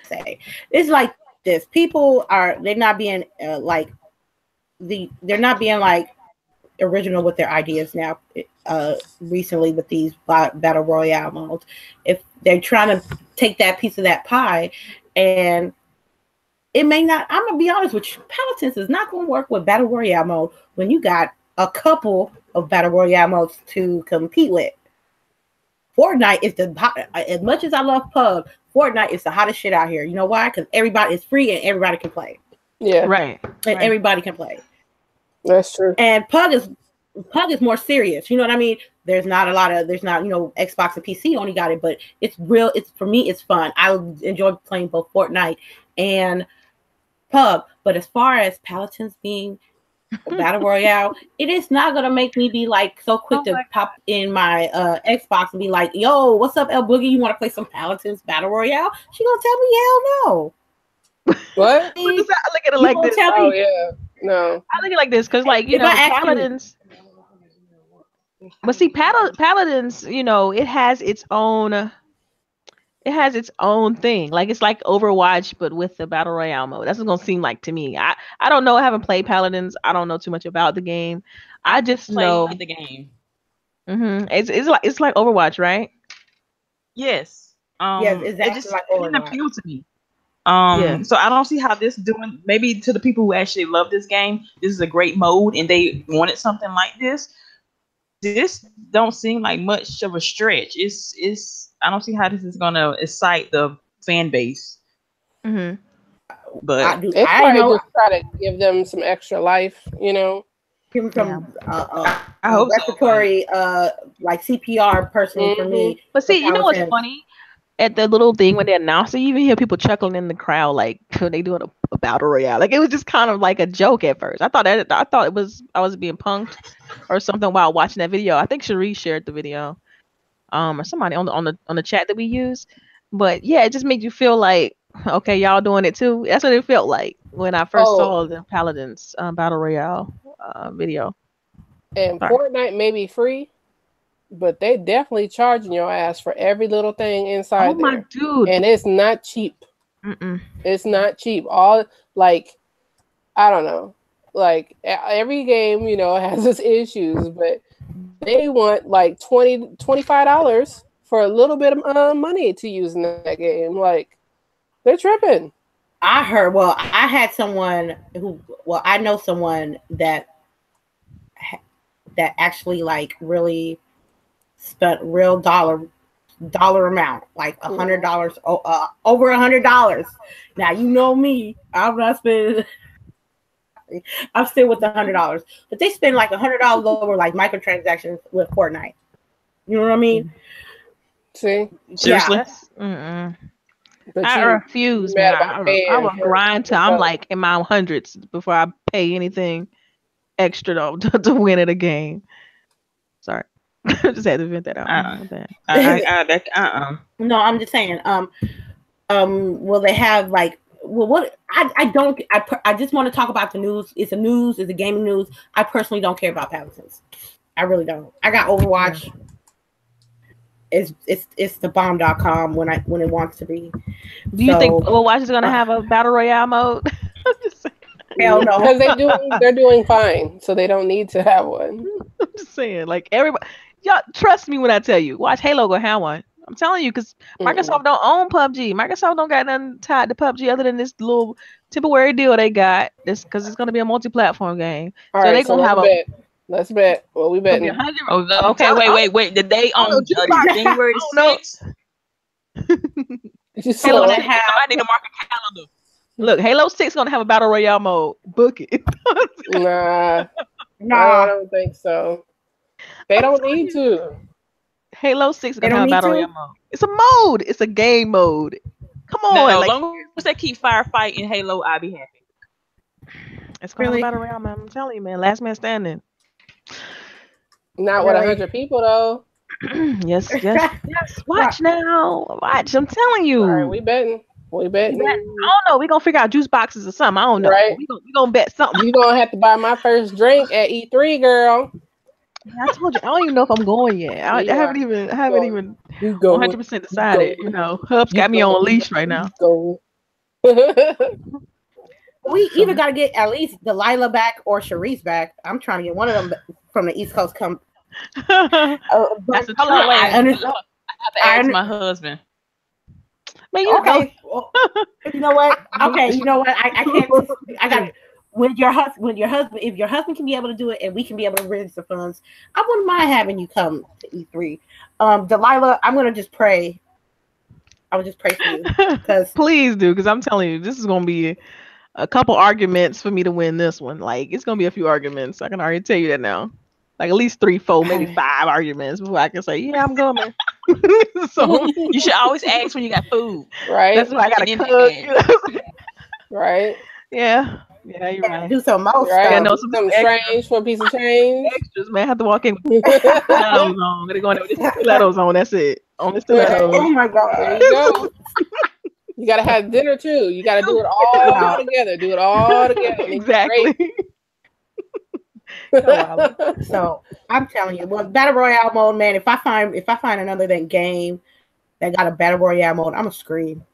Say it's like this. People they're not being they're not being like original with their ideas now. Recently with these battle royale modes, if they're trying to take that piece of that pie, and it may not. I'm gonna be honest with you, Paladins is not gonna work with battle royale mode when you got a couple of battle royale modes to compete with. Fortnite is as much as I love PUBG, Fortnite is the hottest shit out here. You know why? Because everybody is free and everybody can play. Yeah, right. And everybody can play. That's true. And PUBG is more serious. You know what I mean? There's not, Xbox and PC only got it, but it's real. For me, it's fun. I enjoy playing both Fortnite and PUBG. But as far as Paladins being a battle royale, it is not gonna make me be like so quick to pop in my Xbox and be like, "Yo, what's up, LBOOGIE? You want to play some Paladins battle royale?" She gonna tell me, "Hell no." What? I look at it like this. Oh yeah, no. I look at it like this because, like, Paladins. But see, Paladins, it has its own. It has its own thing. Like, it's like Overwatch, but with the battle royale mode. That's what it's gonna seem like to me. I don't know. I haven't played Paladins. I don't know too much about the game. I just know the game. It's like Overwatch, right? Yes. Yes, exactly. It just like didn't appeal to me. So I don't see how this doing. Maybe to the people who actually love this game, this is a great mode, and they wanted something like this. This don't seem like much of a stretch. It's. I don't see how this is gonna excite the fan base. Mm-hmm. But they probably just try to give them some extra life, Give them some I hope respiratory, like CPR personally for me. But see, you know what's funny? At the little thing when they announced it, you even hear people chuckling in the crowd, like they doing a battle royale. Like, it was just kind of like a joke at first. I thought I was being punked or something while watching that video. I think CHAREECE shared the video, or somebody on the chat that we use. But yeah, it just made you feel like, okay, y'all doing it too. That's what it felt like when I first saw the Paladins battle royale video. And Fortnite may be free, but they definitely charging your ass for every little thing inside there. My dude. And it's not cheap. It's not cheap. All, like, I don't know. Like, every game, has its issues, but they want like $25 for a little bit of money to use in that game. Like, they're tripping. I had someone I know someone that actually like really spent real dollar amount, like $100, over $100. Now, you know me, I'm not spending. I'm still with the $100, but they spend like $100 over like microtransactions with Fortnite. You know what I mean? See, seriously. Yeah. But I refuse, man. I will grind till I'm like in my hundreds before I pay anything extra to win at a game. Sorry. Just had to vent that out. No, I'm just saying. Will they have like? Well, what I just want to talk about the news. It's a gaming news. I personally don't care about Paladins. I really don't. I got Overwatch. Yeah. It's the bomb.com when it wants to be. Do you think Overwatch is gonna have a battle royale mode? Hell no, because they're doing fine, so they don't need to have one. I'm just saying, like, everybody, y'all trust me when I tell you, watch Halo go have one. I'm telling you, because Microsoft don't own PUBG. Microsoft don't got nothing tied to PUBG other than this little temporary deal they got. This because it's gonna be a multi-platform game. All right, so let's bet. Well, we bet. Okay, wait. Did they own January 6th? Somebody need to mark a calendar. Look, Halo 6 gonna have a battle royale mode. Book it. Nah, I don't think so. They don't need to. Halo 6 is gonna have a battle royale mode. It's a mode. It's a game mode. Come on. As long as they keep firefighting Halo, I'll be happy. It's gonna have a battle royale, man. I'm telling you, man. Last man standing. Not with 100 people though. Yes. Watch now. Watch. I'm telling you. All right, we betting. I don't know. We're gonna figure out juice boxes or something. I don't know. Right. We gonna bet something. You're gonna have to buy my first drink at E3, girl. I told you, I don't even know if I'm going yet. I haven't even 100% decided. Hub's got me on a leash right now. We either got to get at least DELILAH back or CHAREECE back. I'm trying to get one of them from the East Coast. That's a tough way. I have to ask my husband. Man, you know what? Okay, you know what? I can't. I got When your husband, if your husband can be able to do it and we can be able to raise the funds, I wouldn't mind having you come to E3. Delilah, I'm gonna just pray. I would just pray for you, because please do, because I'm telling you, this is gonna be a couple arguments for me to win this one. Like, it's gonna be a few arguments. I can already tell you that now. Like at least 3, 4, maybe 5 arguments before I can say, yeah, I'm coming. So you should always ask when you got food. Right. That's why I gotta cook. You know? Right. Yeah. Yeah, you're right. Do some more Right. stuff. Yeah, no, some strange for a piece of change. Extras, man. I have to walk in with stilettos on. Gonna go in there with stilettos on. That's it. Only stilettos. Oh my God. There you go. You gotta have dinner too. You gotta do it all together. Do it all together. Exactly. So I'm telling you, well, battle royale mode, man. If I find another game that got a battle royale mode, I'm gonna scream.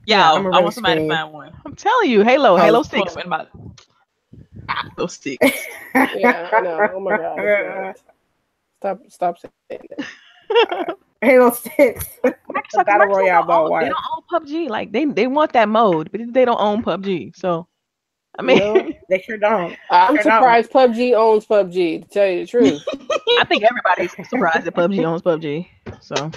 Yeah, I want somebody to find one. I'm telling you, Halo 6. Halo 6. Yeah, I know. Oh my God. Stop saying that. Halo 6. Battle royale mode. They don't own PUBG. Like they want that mode, but they don't own PUBG. So I mean, no, they sure don't. I'm surprised PUBG owns PUBG, to tell you the truth. I think everybody's surprised that PUBG owns PUBG. So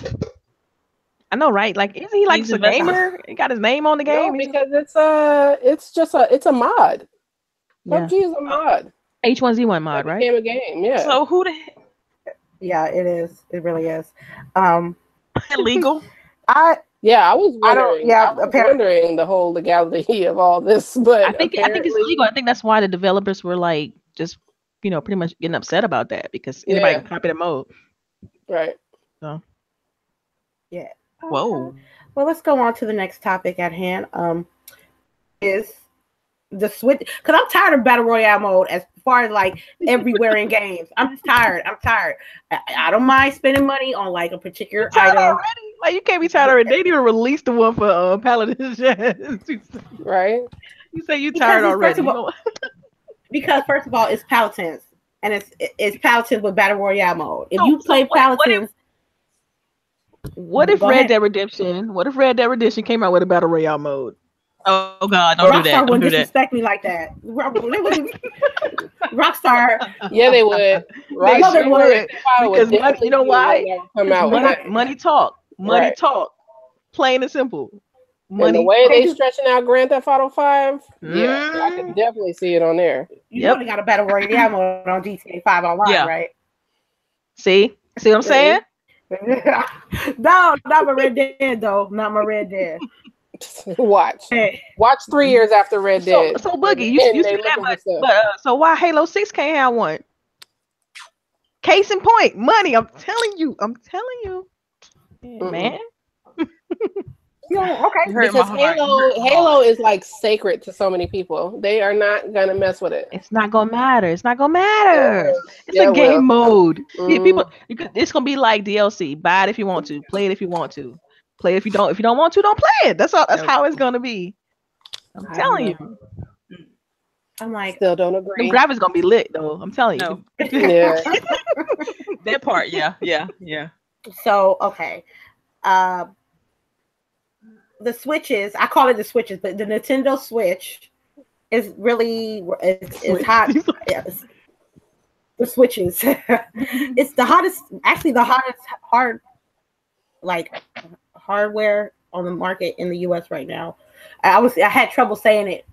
I know, right? Like, isn't he like a gamer? He got his name on the game. No, because it's a mod. Yeah. PUBG is a mod. H1Z1 mod, right? Became a game, yeah. So who the heck? Yeah, it is. It really is. Illegal? I was wondering the whole legality of all this, but I think it's legal. I think that's why the developers were like just pretty much getting upset about that, because anybody can copy the mode. Right. So yeah. Whoa. Well, let's go on to the next topic at hand. Is the Switch, because I'm tired of battle royale mode as far as like everywhere in games. I'm just tired. I don't mind spending money on like a particular item. Already? Like, you can't be tired already. They didn't even release the one for Paladin's right? You say you tired already. Because first of all, it's Paladins, and it's Paladins with battle royale mode. If you play Paladins. What if Red Dead Redemption came out with a battle royale mode? Oh God, don't do that. Rockstar wouldn't disrespect me like that. Rockstar. Yeah, they would. They would. Because you know why? Money talk. Money talk. Plain and simple. Money. And the way they stretching out Grand Theft Auto 5, yeah, I can definitely see it on there. You only got a battle royale mode on GTA 5 online, right? See what I'm saying? No, not my Red Dead though. Not my Red Dead. Watch 3 years after Red Dead. So Boogie, you see that, but so why Halo 6 can't have one? Case in point, money. I'm telling you, man. Yeah, okay. Because Halo is like sacred to so many people. They are not gonna mess with it. It's not gonna matter. It's a game mode. Yeah, people. It's gonna be like DLC. Buy it if you want to. Play it if you want to. Play it if you don't. If you don't want to, don't play it. That's all. That's how it's gonna be. I'm telling you. I'm like, still don't agree. The graphics gonna be lit though. I'm telling you. Yeah. That part, yeah. So okay, the Switches. I call it the Switches, but the Nintendo Switch is really it's hot. Yes. The Switches. It's the hottest. Actually, the hottest hardware on the market in the US right now. I had trouble saying it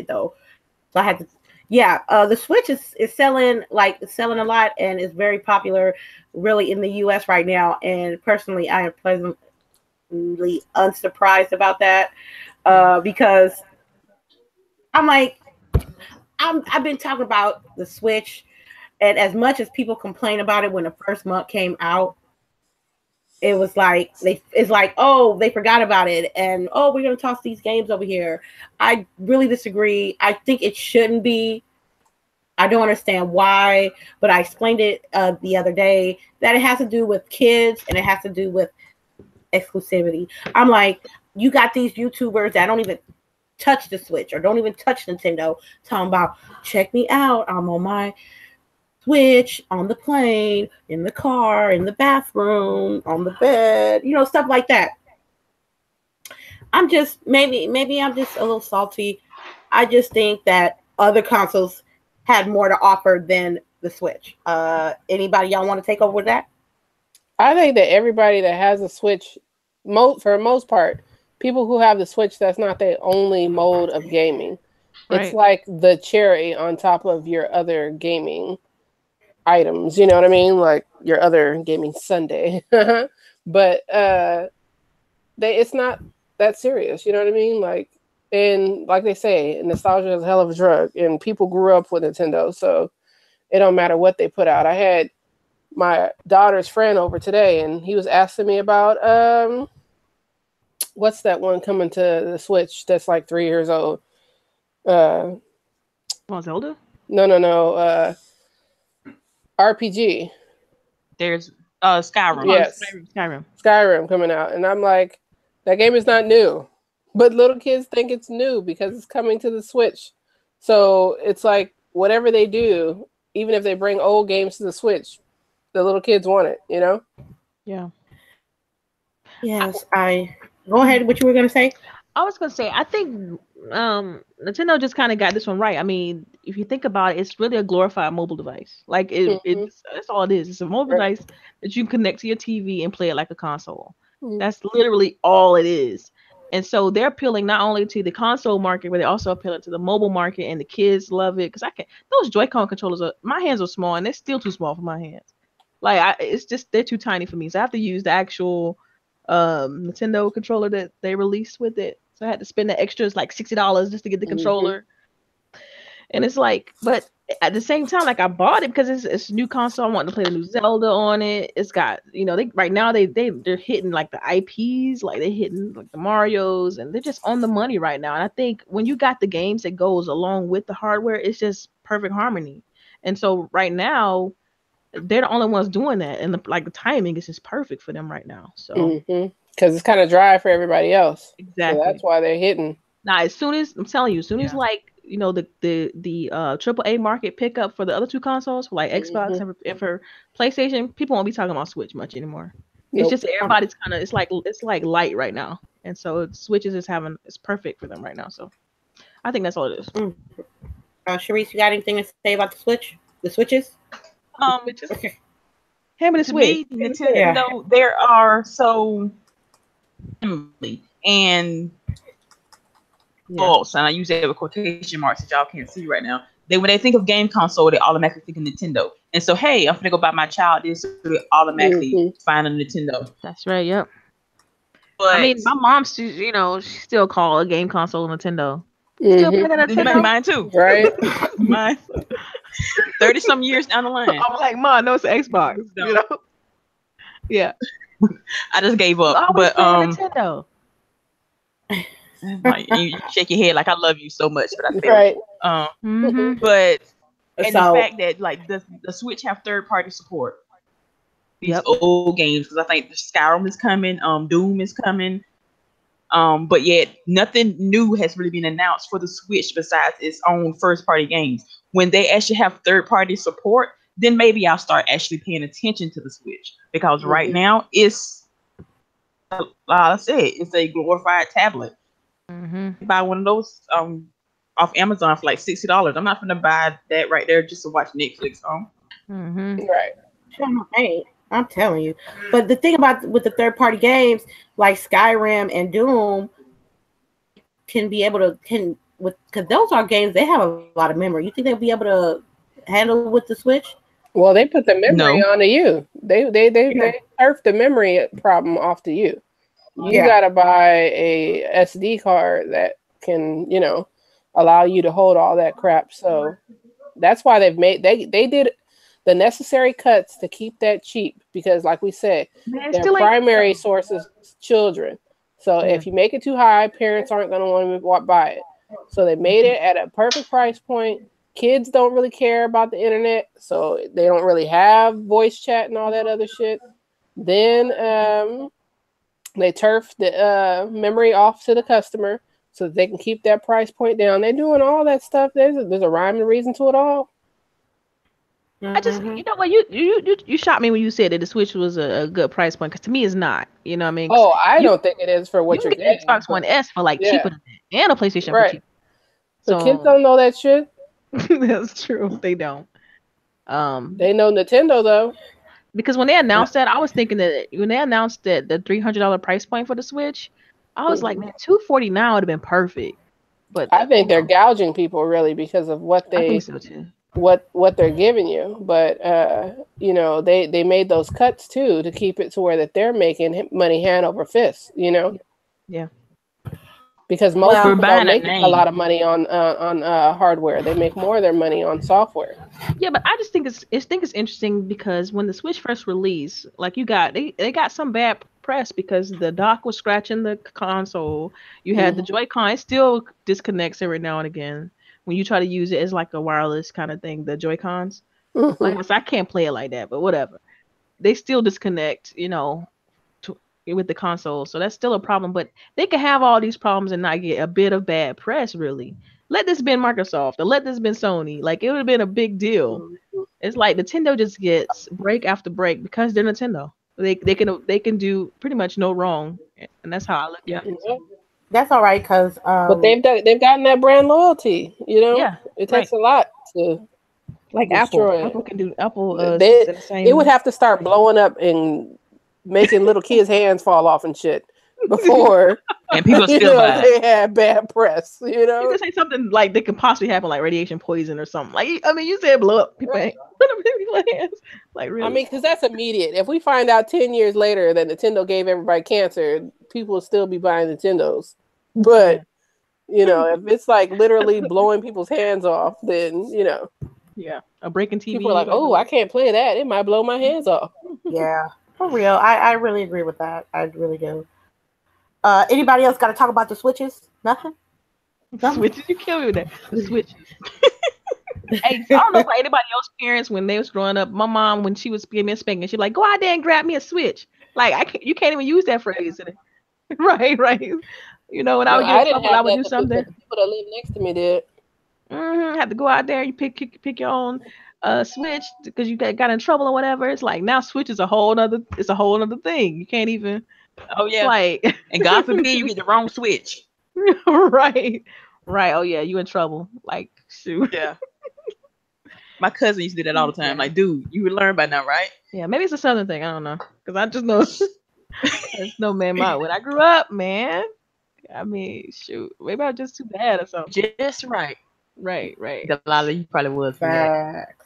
though. So I had to the Switch is selling a lot and is very popular really in the US right now, and personally I am pleasantly unsurprised about that because I've been talking about the Switch, and as much as people complain about it when the first month came out, it was like they forgot about it, and we're gonna toss these games over here. I really disagree. I think it shouldn't be. I don't understand why, but I explained it the other day that it has to do with kids and it has to do with exclusivity. I'm like, you got these YouTubers that don't even touch the Switch or don't even touch Nintendo, talking about, check me out, I'm on my Switch, on the plane, in the car, in the bathroom, on the bed, stuff like that. I'm just maybe I'm just a little salty. I just think that other consoles had more to offer than the Switch. Anybody y'all want to take over with that? I think that everybody that has a Switch, for the most part, people who have the Switch, that's not their only mode of gaming. Right. It's like the cherry on top of your other gaming items. You know what I mean? Like your other gaming sundae. But it's not that serious. You know what I mean? Like, and like they say, nostalgia is a hell of a drug, and people grew up with Nintendo, so it don't matter what they put out. I had my daughter's friend over today, and he was asking me about what's that one coming to the Switch that's like 3 years old? Zelda? No. RPG. There's Skyrim. Yes. Skyrim coming out. And I'm like, that game is not new. But little kids think it's new because it's coming to the Switch. So it's like whatever they do, even if they bring old games to the Switch, the little kids want it, you know? Yeah. Yes, go ahead. What you were going to say? I was going to say, I think Nintendo just kind of got this one right. I mean, if you think about it, it's really a glorified mobile device. Like that's all it is. It's a mobile device that you connect to your TV and play it like a console. That's literally all it is. And so they're appealing not only to the console market, but they're also appealing to the mobile market, and the kids love it. Because those Joy-Con controllers my hands are small, and they're still too small for my hands. Like it's just, they're too tiny for me. So I have to use the actual Nintendo controller that they released with it. So I had to spend the extras like $60 just to get the controller. And it's like, but at the same time, like I bought it because it's a new console. I want to play the new Zelda on it. It's got, they right now they're hitting like the IPs, like they're hitting like the Marios, and they're just on the money right now. And I think when you got the games that goes along with the hardware, it's just perfect harmony. And so right now, they're the only ones doing that, and the timing is just perfect for them right now. So because it's kind of dry for everybody else. Exactly. So that's why they're hitting. Now, as soon as like the AAA market pick up for the other two consoles, for like Xbox and for PlayStation, people won't be talking about Switch much anymore. Nope. It's just everybody's kind of it's like light right now, and so Switch is just it's perfect for them right now. So I think that's all it is. Charisse, you got anything to say about the Switch? The Switches? Okay. Hand me the Switch. Nintendo, there are so and and I use that with quotation marks that y'all can't see right now. When they think of game console, they automatically think of Nintendo. And so, hey, I'm gonna go buy my child this, so they automatically find a Nintendo. That's right. Yep. But I mean, my mom, she still call a game console Nintendo. Still play that Nintendo. Mine too. Right. Mine. 30-some years down the line. I'm like, Mom, no, it's an Xbox. Yeah. I just gave up. But Nintendo. You shake your head like I love you so much, but I feel right. But the fact that like the Switch have third-party support these old games, because I think the Skyrim is coming, Doom is coming, but yet nothing new has really been announced for the Switch besides its own first-party games. When they actually have third-party support, then maybe I'll start actually paying attention to the Switch, because right now it's like I said, it's a glorified tablet. Buy one of those off Amazon for like $60. I'm not gonna buy that right there just to watch Netflix on. Right. Hey, I'm telling you. But the thing about with the third party games like Skyrim and Doom because those are games, they have a lot of memory. You think they'll be able to handle with the Switch? Well, they put the memory onto you. They turf the memory problem off to you. You gotta buy a SD card that can, allow you to hold all that crap. So that's why they did the necessary cuts to keep that cheap, because like we said, their primary source is children. So if you make it too high, parents aren't gonna want to buy it. So they made it at a perfect price point. Kids don't really care about the internet, so they don't really have voice chat and all that other shit. Then they turf the memory off to the customer so that they can keep that price point down. They're doing all that stuff. There's a rhyme and reason to it all. I just, what, you shot me when you said that the Switch was a good price point, because to me it's not. You know what I mean? Oh, I don't think it is for what you're getting. Xbox One S for like cheaper than that, and a PlayStation for cheaper. So kids don't know that shit. That's true. They don't. They know Nintendo though. Because when they announced that, I was thinking that when they announced that the $300 price point for the Switch, I was like, man, $249 would have been perfect. But I think they're gouging people really because of what I they think so too. what they're giving you. But you know, they made those cuts too to keep it to where that they're making money hand over fist. You know. Yeah. Because most people don't make a lot of money on hardware. They make more of their money on software. Yeah, but I just think it's interesting because when the Switch first released, like they got some bad press because the dock was scratching the console. You had the Joy-Con, it still disconnects every now and again when you try to use it as like a wireless kind of thing. The Joy-Cons, like I can't play it like that, but whatever. They still disconnect, you know, with the console, so that's still a problem. But they can have all these problems and not get a bit of bad press. Really, let this been Microsoft or let this been Sony. Like it would have been a big deal. It's like Nintendo just gets break after break because they're Nintendo. They can do pretty much no wrong, and that's how I look at it. That's all right because but they've gotten that brand loyalty. You know, yeah, it takes a lot to like Apple can do Apple. It would have to start blowing up and making little kids' hands fall off and shit before and people still buy they had bad press. You know, you could say something like that could possibly happen, like radiation poison or something. Like I mean, you said blow up people's hands. Like really? I mean, because that's immediate. If we find out 10 years later that Nintendo gave everybody cancer, people will still be buying Nintendos. But you know, if it's like literally blowing people's hands off, then you know, a breaking TV. People are like, "Oh, I can't play that. It might blow my hands off." Yeah. For real, I really agree with that. I really do. Anybody else got to talk about the Switches? Nothing? Switches? You kill me with that. The Switches. Hey, I don't know if anybody else's parents when they was growing up. My mom, when she was giving me a spanking, she'd like, "Go out there and grab me a Switch." Like you can't even use that phrase. right. You know, when I would get trouble, I would do something. People that live next to me did. Have to go out there. You pick your own Switch because you got in trouble or whatever. It's like now Switch is a whole other thing. You can't even. Oh yeah. Like, and God forbid you get the wrong Switch. Right. Oh yeah, you in trouble. Like shoot. Yeah. My cousin used to do that all the time. Like, dude, you would learn by now, right? Yeah, maybe it's a Southern thing. I don't know, because I just know. There's no man. When I grew up, man. I mean, shoot, maybe I was just too bad or something. Just right. Right. DELILAH, you probably was. Facts.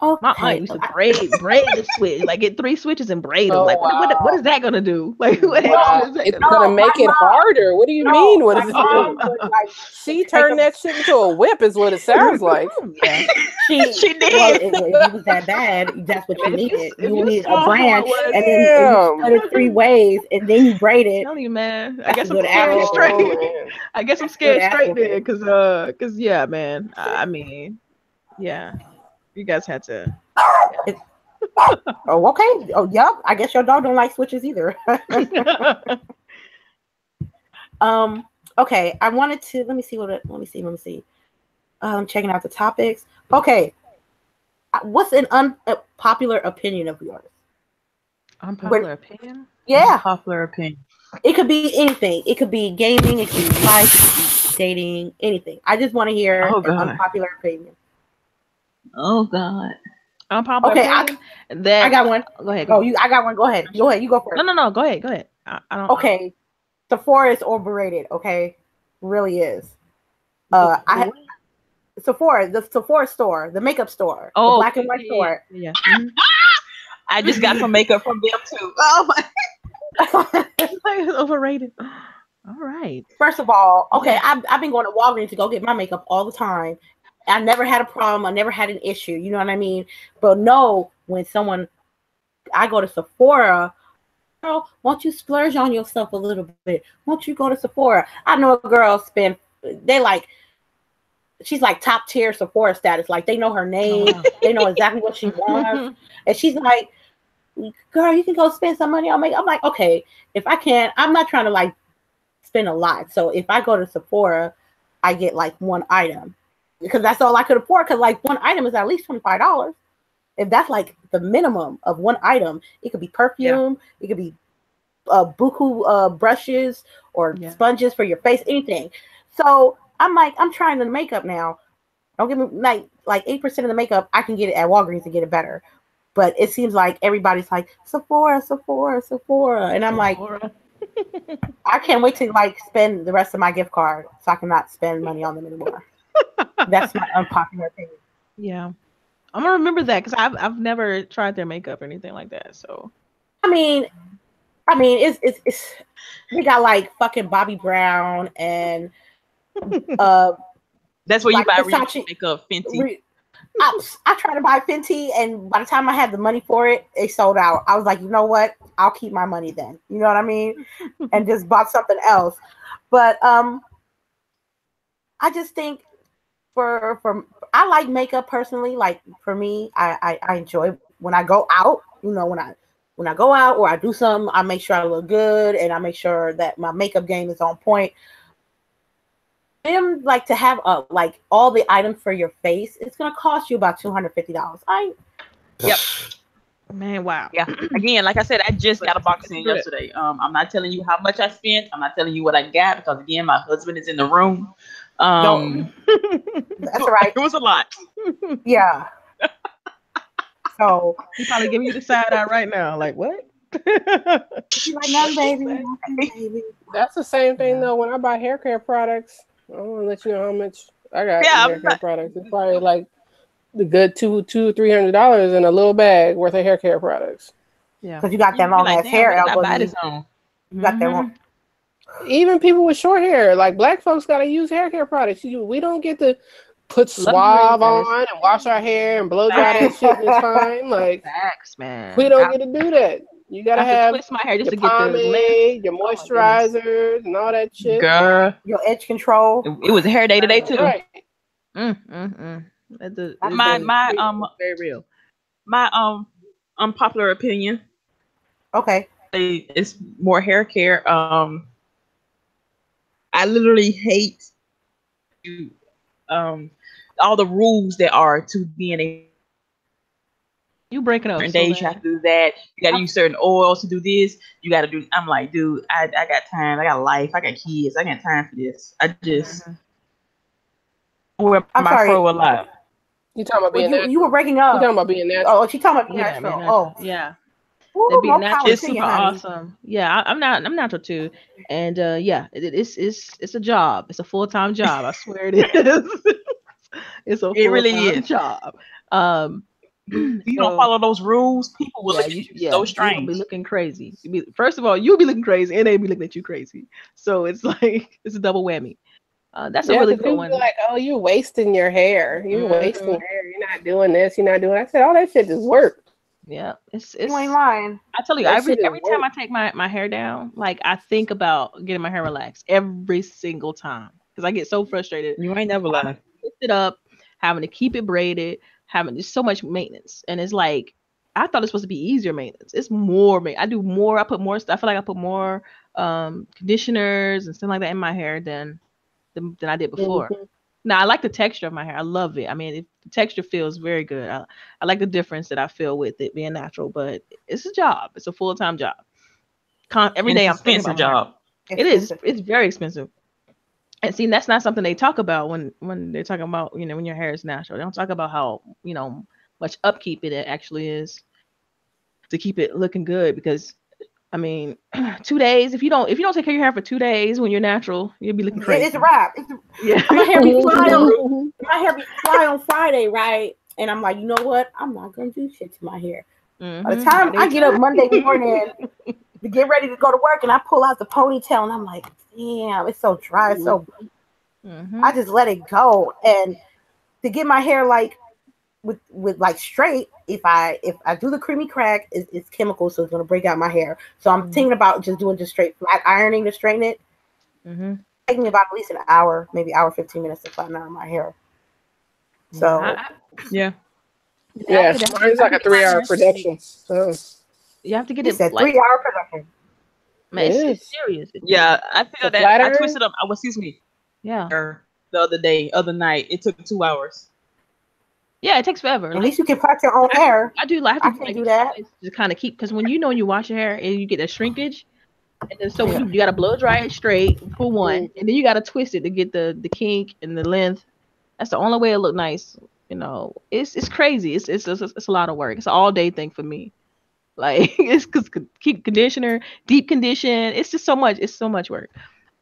Okay. My aunt used to braid the Switch, like get 3 switches and braid them. Like, what is that gonna do? Like, it's gonna make it harder. What do you mean? What is it? She turned that shit into a whip, is what it sounds like. Yeah. She did. Well, if it was that bad, that's what you needed. You need a branch, and then you cut it 3 ways, and then you braid it. Tell you, man. I guess I'm scared straight. I guess I'm scared straight there, because yeah, man. I mean, yeah. You guys had to. Oh, okay. Oh, yep. I guess your dog don't like Switches either. Okay. I wanted to. Let me see. I'm checking out the topics. Okay. What's an unpopular opinion of yours? Unpopular opinion? Yeah. Unpopular opinion. It could be anything. It could be gaming. It could be life. It could be dating. Anything. I just want to hear an unpopular opinion. Oh God. Unpopular opinion. I got one. Go ahead. I got one. Go ahead. You go first. No. Go ahead. I don't. Okay. Sephora is overrated. Okay, really is. Sephora, the Sephora store, the makeup store, the black and white store. Yeah. I just got some makeup from them too. Oh my. It's overrated. All right. First of all, okay, I've been going to Walgreens to go get my makeup all the time. I never had a problem. I never had an issue. You know what I mean? But no, when I go to Sephora, girl, won't you splurge on yourself a little bit? Won't you go to Sephora? I know a girl she's like top tier Sephora status. Like they know her name. Oh, wow. They know exactly what she wants. And she's like, girl, you can go spend some money on makeup. I'm like, okay, if I can, I'm not trying to like spend a lot. So if I go to Sephora, I get like one item. Because that's all I could afford. Because like one item is at least $25. If that's like the minimum of one item, it could be perfume, it could be buku brushes or sponges for your face, anything. So I'm like, I'm trying the makeup now. Don't give me like 8% of the makeup. I can get it at Walgreens and get it better. But it seems like everybody's like Sephora, and I'm like, I can't wait to like spend the rest of my gift card so I cannot spend money on them anymore. That's my unpopular opinion. Yeah, I'm gonna remember that because I've never tried their makeup or anything like that. So, I mean, it's we got like fucking Bobbi Brown and that's where like you buy Versace makeup, Fenty. I tried to buy Fenty, and by the time I had the money for it, it sold out. I was like, you know what? I'll keep my money then. You know what I mean? And just bought something else. But I just think for I like makeup personally. Like for me, I enjoy when I go out. You know, when I go out or I do something, I make sure I look good and I make sure that my makeup game is on point. Them like to have like all the items for your face, it's gonna cost you about $250. Yep. Man, wow. Yeah. Again, like I said, I just got a box in yesterday. I'm not telling you how much I spent. I'm not telling you what I got because again, my husband is in the room. That's right. It was a lot. Yeah. So he's probably giving you the side eye right now. Like what? She's like, no, baby. That's the same thing though. When I buy hair care products, I want to let you know how much I got hair care products. It's probably like the good $200-$300 in a little bag worth of hair care products. Yeah, because you got that long ass hair. You got that long. Even people with short hair, like black folks, gotta use hair care products. We don't get to put Suave on and wash our hair and blow dry that shit and it's fine. Like, facts, man. We don't get to do that. You gotta have twist my hair just your to get pomade, your moisturizers, and all that shit. Girl, your edge control. It was a hair day today too. Right. My very real. My unpopular opinion. Okay. It's more hair care. I literally hate all the rules that are to being a. You breaking up. Certain days you have to do that. You got to use certain oils to do this. You got to do. I'm like, dude, I got time. I got life. I got kids. I got time for this. I just wear my fro a lot. You talking about being natural? You were breaking up. You talking about being natural? Oh, she talking about being natural. Oh, yeah. Ooh, being natural is super awesome. Yeah, I'm natural too, and yeah, it's a job. It's a full-time job. I swear it is. It's a full-time job. If you don't follow those rules, people will look at you so strange. You'll be looking crazy. First of all, you'll be looking crazy, and they'll be looking at you crazy. So it's like it's a double whammy. That's a really good one. Like, oh, you're wasting your hair. You're wasting your hair. You're not doing this. You're not doing. I said, all that shit just work. Yeah, it's you ain't lying. I tell you, every time I take my hair down, like I think about getting my hair relaxed every single time because I get so frustrated. You ain't never lied. Lift it up, having to keep it braided, having just so much maintenance, and it's like I thought it's supposed to be easier maintenance. It's more. I do more. I put more stuff. I feel like I put more conditioners and stuff like that in my hair than I did before. Mm-hmm. Now I like the texture of my hair. I love it. I mean, the texture feels very good. I like the difference that I feel with it being natural. But it's a job. It's a full-time job. Every day I'm thinking about job. It is. It's very expensive. And see, that's not something they talk about when they're talking about, when your hair is natural. They don't talk about how, much upkeep it actually is to keep it looking good. Because, I mean, 2 days, if you don't take care of your hair for 2 days when you're natural, you'll be looking crazy. It's a wrap. My hair be fly on Friday, right? And I'm like, you know what? I'm not going to do shit to my hair. Mm-hmm. By the time I get up Monday morning to get ready to go to work and I pull out the ponytail and I'm like, damn, it's so dry. So I just let it go. And to get my hair like with like straight, if I do the creamy crack, it's chemical, so it's gonna break out my hair. So I'm thinking about just doing just straight flat ironing to straighten it. Taking me about at least an hour, maybe hour 15 minutes to flatten out my hair. So mine's like a 3-hour production. So you have to get it. It's a 3-hour production. Man, it's serious. I feel that I twisted up. Excuse me. Yeah. The other night, it took 2 hours. Yeah, it takes forever. At least you can plait your own hair. I do like. I can do that. To kind of keep, because when you wash your hair and you get that shrinkage, and then so you got to blow dry it straight for one, and then you got to twist it to get the kink and the length. That's the only way it look nice. You know, it's crazy. It's a lot of work. It's an all day thing for me. Like it's because keep conditioner, deep condition. It's just so much. It's so much work.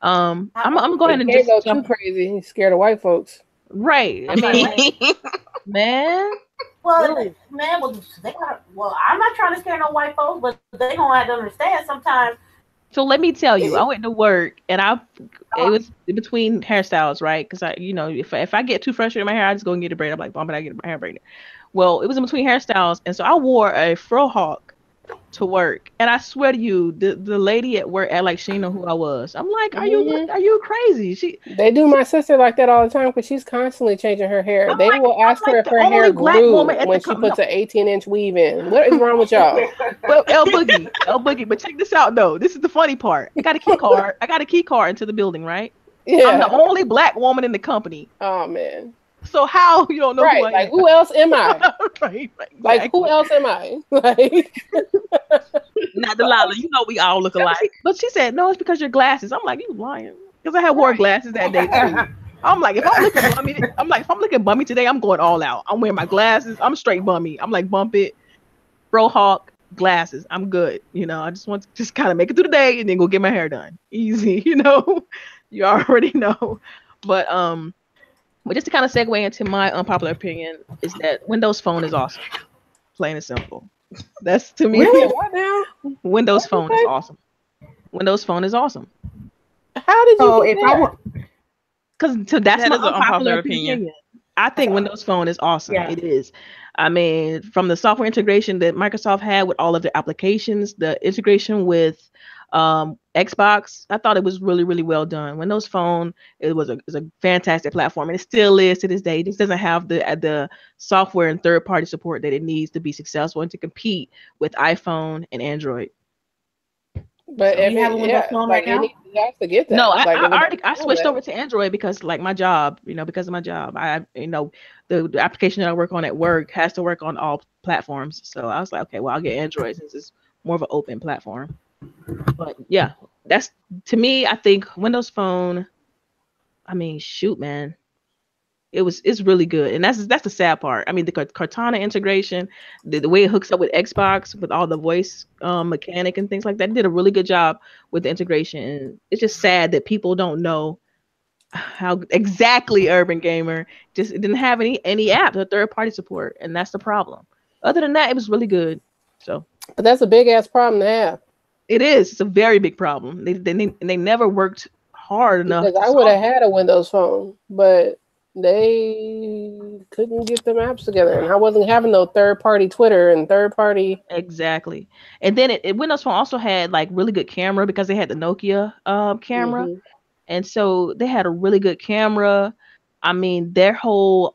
I'm gonna go ahead and can't just go too crazy. He's scared of white folks. Right. I mean, man. Well, man, they gotta, well, I'm not trying to scare no white folks, but they gonna have to understand sometimes. So let me tell you, I went to work and it was in between hairstyles, right? Because if I get too frustrated in my hair, I just go and get a braid. I'm like, but I get my hair braided. Well, it was in between hairstyles, and so I wore a fro hawk to work, and I swear to you, the lady at work like she know who I was. I'm like, are you crazy? They do my sister like that all the time because she's constantly changing her hair. They will ask her if her hair grew when she puts an 18-inch weave in. What is wrong with y'all? Well, L-Boogie, but check this out though. This is the funny part. I got a key card into the building, right? Yeah. I'm the only black woman in the company. Oh man. So how you don't know who I am? Like who else am I? Right. Like who else am I? Like not Delilah. You know we all look alike. But she said no, it's because your glasses. I'm like, you lying? Because I had wore glasses that day too. I'm like, if I'm looking bummy today, I'm going all out. I'm wearing my glasses. I'm straight bummy. I'm like, bump it, bro hawk, glasses. I'm good. You know, I just want to just kind of make it through the day and then go get my hair done. Easy, you know. You already know. But just to kind of segue into my unpopular opinion is that Windows Phone is awesome. Plain and simple. That's to me. Really? What now? Windows Phone is awesome. Windows Phone is awesome. How did you get that? Because that's my unpopular opinion. I think Windows Phone is awesome. Yeah. It is. I mean, from the software integration that Microsoft had with all of their applications, the integration with Xbox, I thought it was really, really well done. Windows Phone, it was a fantastic platform, and it still is to this day. It just doesn't have the software and third-party support that it needs to be successful and to compete with iPhone and Android. But if you have a Windows Phone right now, you have to get that. No, I switched over to Android because my job, because of my job, the application that I work on at work has to work on all platforms. So I was like, okay, well, I'll get Android since it's more of an open platform. But yeah, that's to me. I think Windows Phone. I mean, shoot, man, it's really good, and that's the sad part. I mean, the Cortana integration, the way it hooks up with Xbox with all the voice mechanic and things like that, did a really good job with the integration. And it's just sad that people don't know how exactly Urban Gamer just didn't have any app or third party support, and that's the problem. Other than that, it was really good. So, but that's a big ass problem to have. It is. It's a very big problem. They never worked hard enough. Because I would have had a Windows Phone, but they couldn't get them apps together, and I wasn't having no third-party Twitter and third-party. Exactly. And then Windows Phone also had like really good camera because they had the Nokia camera, and so they had a really good camera. I mean, their whole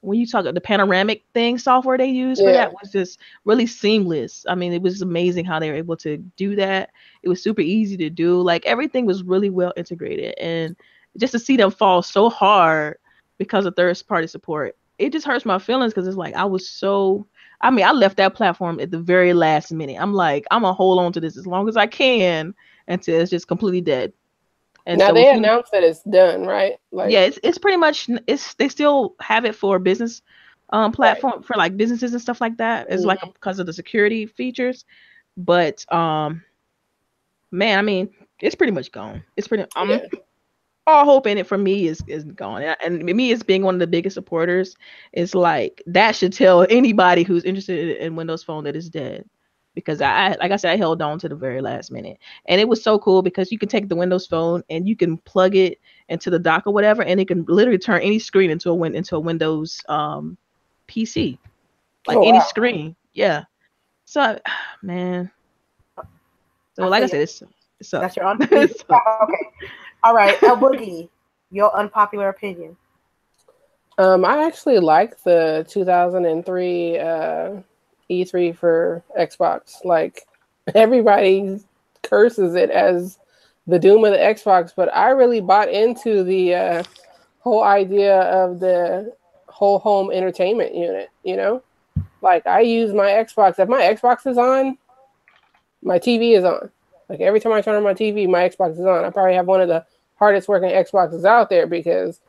when you talk about the panoramic software they used for that was just really seamless. I mean, it was amazing how they were able to do that. It was super easy to do. Like everything was really well integrated, and just to see them fall so hard because of third party support, it just hurts my feelings because it's like I left that platform at the very last minute. I'm like, I'm gonna hold on to this as long as I can until it's just completely dead. And now they announced that it's done, right? Like, yeah, it's pretty much they still have it for business platform for like businesses and stuff like that. It's like because of the security features, but man, I mean, it's pretty much gone. It's pretty. All hope in it for me is gone, and me as being one of the biggest supporters, is like that should tell anybody who's interested in Windows Phone that it's dead. Because like I said, I held on to the very last minute, and it was so cool because you can take the Windows Phone and you can plug it into the dock or whatever, and it can literally turn any screen into a Windows PC, like any screen. Yeah. So, man. So, like I said, it's that's your unpopular. Okay. All right, LBOOGIE, your unpopular opinion. I actually like the 2003 E3 for Xbox. Like everybody curses it as the doom of the Xbox, but I really bought into the whole idea of the whole home entertainment unit. Like I use my Xbox. If my Xbox is on, my TV is on. Like every time I turn on my TV, my Xbox is on. I probably have one of the hardest working Xboxes out there because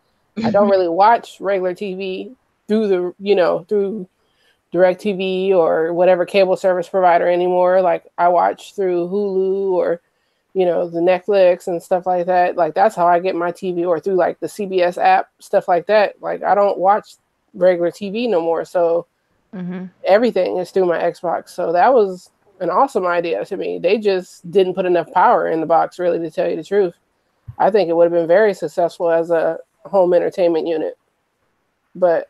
I don't really watch regular TV through through DirecTV or whatever cable service provider anymore. Like I watch through Hulu or, the Netflix and stuff like that. Like that's how I get my TV, or through like the CBS app, stuff like that. Like I don't watch regular TV no more. So everything is through my Xbox. So that was an awesome idea to me. They just didn't put enough power in the box, really, to tell you the truth. I think it would have been very successful as a home entertainment unit. But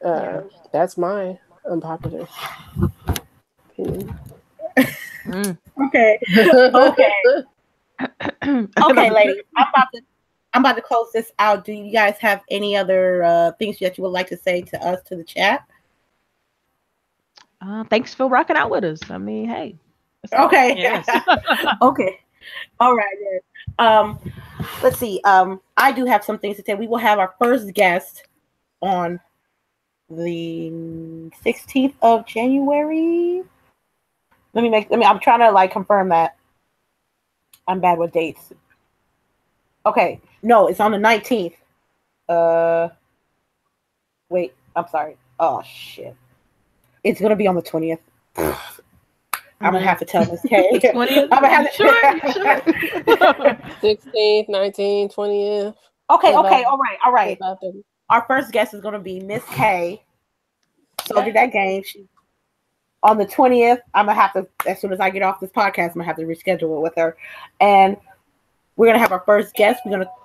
that's my unpopular opinion. Okay. Okay, ladies. I'm about to close this out. Do you guys have any other things that you would like to say to us, to the chat? Thanks for rocking out with us. I mean, hey. Okay. Yes. Okay. All right. Let's see. I do have some things to say. We will have our first guest on the 16th of January. I'm trying to confirm that. I'm bad with dates. Okay. No, it's on the 19th. Wait, I'm sorry. Oh shit. It's gonna be on the 20th. I'm gonna have to tell Miss K. 20th? I'm gonna have to Sure. 16th, 19th, 20th. Okay, all right. Our first guest is gonna be Miss K. Soldier That Game. On the 20th, I'm gonna have to, as soon as I get off this podcast, I'm gonna have to reschedule it with her. And we're gonna have our first guest.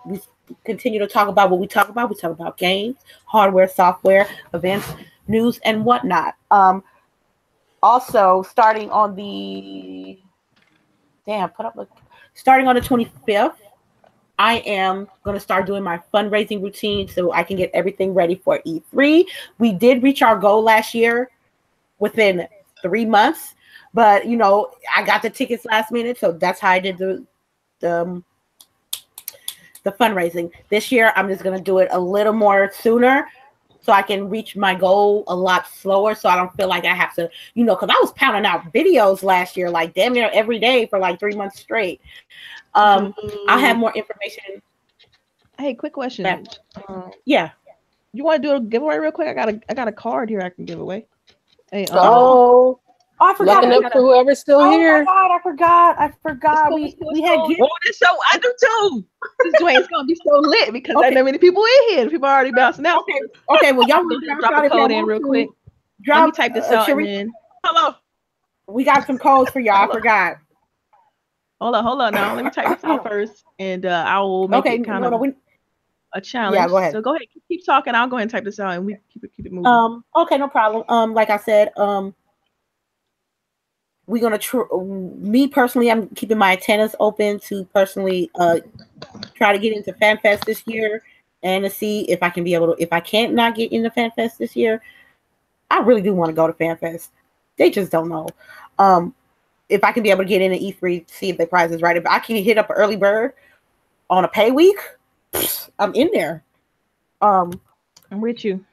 We continue to talk about what we talk about. We talk about games, hardware, software, events, news, and whatnot. Also, starting on the 25th, I am going to start doing my fundraising routine so I can get everything ready for E3. We did reach our goal last year within 3 months, but I got the tickets last minute, so that's how I did the fundraising. This year, I'm just going to do it a little more sooner, so I can reach my goal a lot slower, so I don't feel like I have to, because I was pounding out videos last year, like damn near every day for like 3 months straight. I'll have more information. Hey, quick question. Yeah. You want to do a giveaway real quick? I got a card here I can give away. Hey, I forgot. Looking up for whoever's still here. Oh my God, I forgot. We had this show. I do too. This joint's gonna be so lit because there's not many people in here. People are already bouncing out. Okay. Well, y'all drop a code in real quick. Let me type this out. Hello. We got some codes for y'all. I forgot. Hold on now. Let me type this out first, and I will make it kind of a challenge. Yeah, go ahead. So go ahead, keep talking. I'll go ahead and type this out, and we keep it moving. Okay, no problem. Like I said, we're gonna me personally, I'm keeping my antennas open to personally try to get into FanFest this year, and to see if I can be able to. If I can't not get into FanFest this year, I really do want to go to FanFest. They just don't know. If I can be able to get in an E3, see if the price is right. If I can hit up an early bird on a pay week, I'm in there. I'm with you.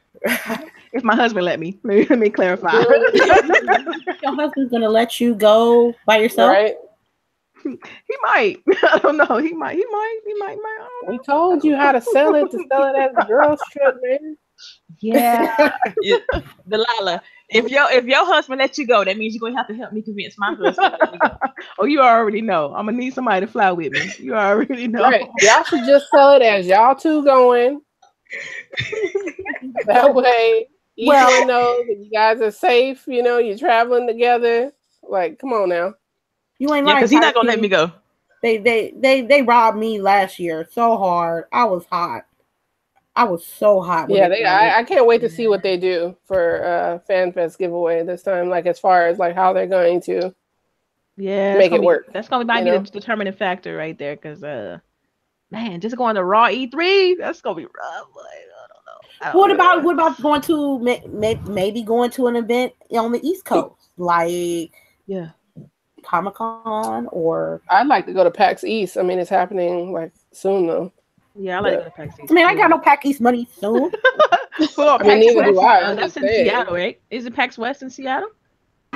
If my husband let me. Let me clarify. Your husband's gonna let you go by yourself? Right. He might. I don't know. He might. We told you how to sell it as a girls trip, man. Yeah. Delilah, if your husband lets you go, that means you're gonna have to help me convince my husband to let me go. Oh, you already know. I'm gonna need somebody to fly with me. You already know. Right. Y'all should just sell it as y'all two going. That way, each one knows that you guys are safe. You're traveling together. Like, come on now. You ain't because he's not gonna let me go. They robbed me last year so hard. I was hot. I was so hot. Yeah, I can't wait to see what they do for FanFest giveaway this time. Like as far as like how they're going to make it work. That's gonna be the determining factor right there. Because man, just going to Raw E3, that's gonna be rough. Like, I don't know. What about going to maybe going to an event on the East Coast, like Comic-Con or? I'd like to go to PAX East. I mean, it's happening like soon though. Yeah, I like to go to PAX East. I mean, I got no PAX East money soon. I mean, neither do I. That's in Seattle, right? Is it PAX West in Seattle?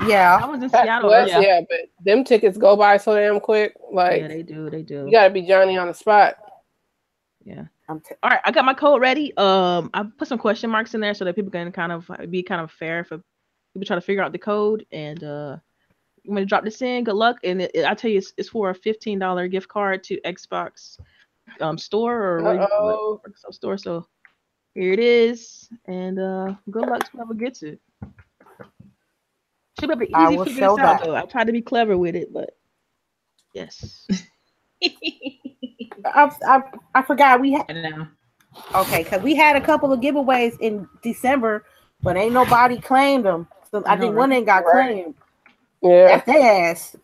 Yeah, I was in PAX Seattle. West, yeah, but them tickets go by so damn quick. Like, yeah, they do. You gotta be Johnny on the spot. Yeah. All right, I got my code ready. I put some question marks in there so that people can kind of be kind of fair for people try to figure out the code. And I'm gonna drop this in. Good luck. And I tell you, it's for a $15 gift card to Xbox store or store. So here it is, and good luck to whoever gets it. Should be easy to figure this out, though. I tried to be clever with it, but yes. I forgot we had. Okay, because we had a couple of giveaways in December, but ain't nobody claimed them. So I think one ain't got claimed. Yeah, that's their ass.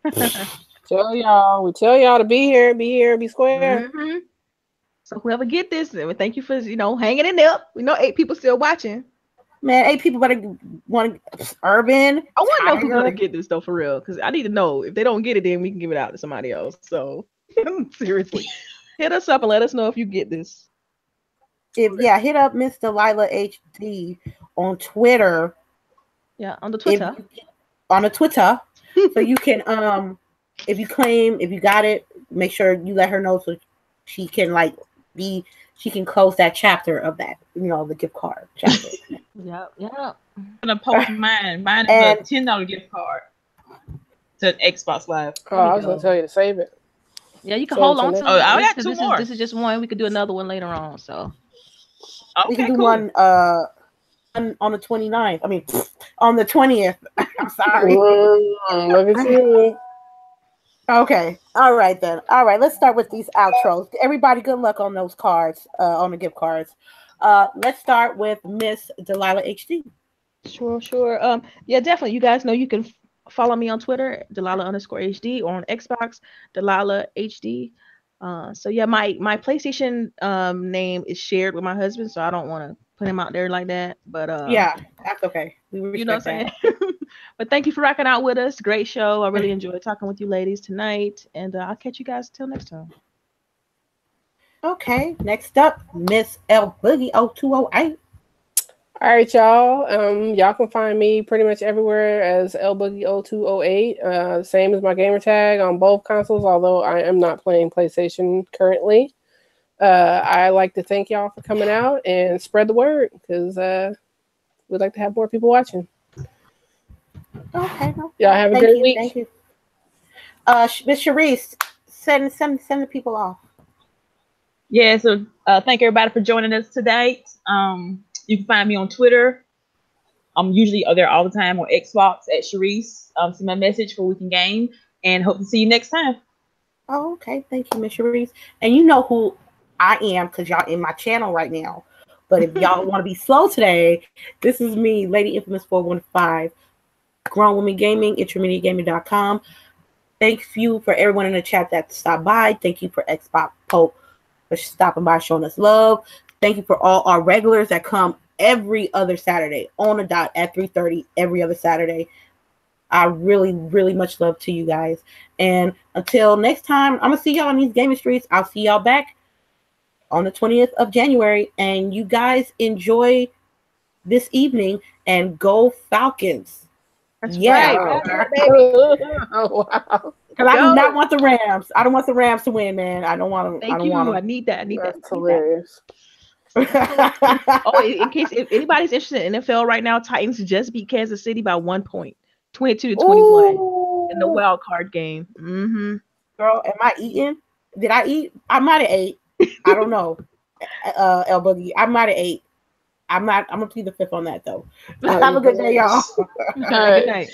We tell y'all to be here, be square. Mm-hmm. So whoever get this, thank you for hanging in there. We know 8 people still watching. Man, 8 people better want Urban. I want to know who's gonna get this though, for real, because I need to know. If they don't get it, then we can give it out to somebody else. So seriously, hit us up and let us know if you get this. Hit up Miss Delilah HD on Twitter. Yeah, on the Twitter. So you can if you got it, make sure you let her know so she can she can close that chapter of that, the gift card chapter. Yep. I'm gonna post mine. Mine is a $10 gift card to Xbox Live. I was gonna tell you to save it. Yeah, you can hold on to it. I got 2 more. This is just one. We could do another one later on. So we can do one on the 29th. I mean, on the 20th. I'm sorry. Look at you. Okay. All right then. All right. Let's start with these outros. Everybody, good luck on those cards, on the gift cards. Let's start with Miss Delilah HD. Sure. Yeah, definitely. You guys know you can follow me on Twitter, Delilah_HD, or on Xbox, Delilah HD. So yeah, my PlayStation name is shared with my husband, so I don't want to put him out there like that. But yeah, that's okay. You know what I'm saying? But thank you for rocking out with us. Great show. I really enjoyed talking with you ladies tonight, and I'll catch you guys till next time. Okay, next up, Miss LBOOGIE 0208. All right, y'all. Y'all can find me pretty much everywhere as LBOOGIE 0208. Same as my gamer tag on both consoles, although I am not playing PlayStation currently. I like to thank y'all for coming out and spread the word, because we'd like to have more people watching. Okay. Y'all have a great week. Thank you. Miss CHAREECE, send the people off. Yeah, so thank everybody for joining us today. You can find me on Twitter. I'm usually there all the time on Xbox at CHAREECE. Send my message for We Can Game, and hope to see you next time. Oh, okay. Thank you, Miss CHAREECE. And you know who I am, because y'all in my channel right now. But if y'all want to be slow today, this is me, Lady Infamous 415, Grown Women Gaming, intermediategaming.com. Thank you for everyone in the chat that stopped by. Thank you for Xbox Pope for stopping by, showing us love. Thank you for all our regulars that come every other Saturday on the dot at 3:30 every other Saturday. I really, really much love to you guys. And until next time, I'm going to see y'all on these gaming streets. I'll see y'all back on the 20th of January. And you guys enjoy this evening and go Falcons. That's right. Oh, wow. Because I do not want the Rams. I don't want the Rams to win, man. I don't want them. Thank you. I need that. That's hilarious. In case if anybody's interested in NFL right now, Titans just beat Kansas City by 1 point, 22-21 in the wild card game. Mm-hmm. Girl, am I eating? Did I eat? I might have ate. I don't know. LBOOGIE, I might have ate. I'm gonna plead the fifth on that though. Have a good day, y'all. Good night.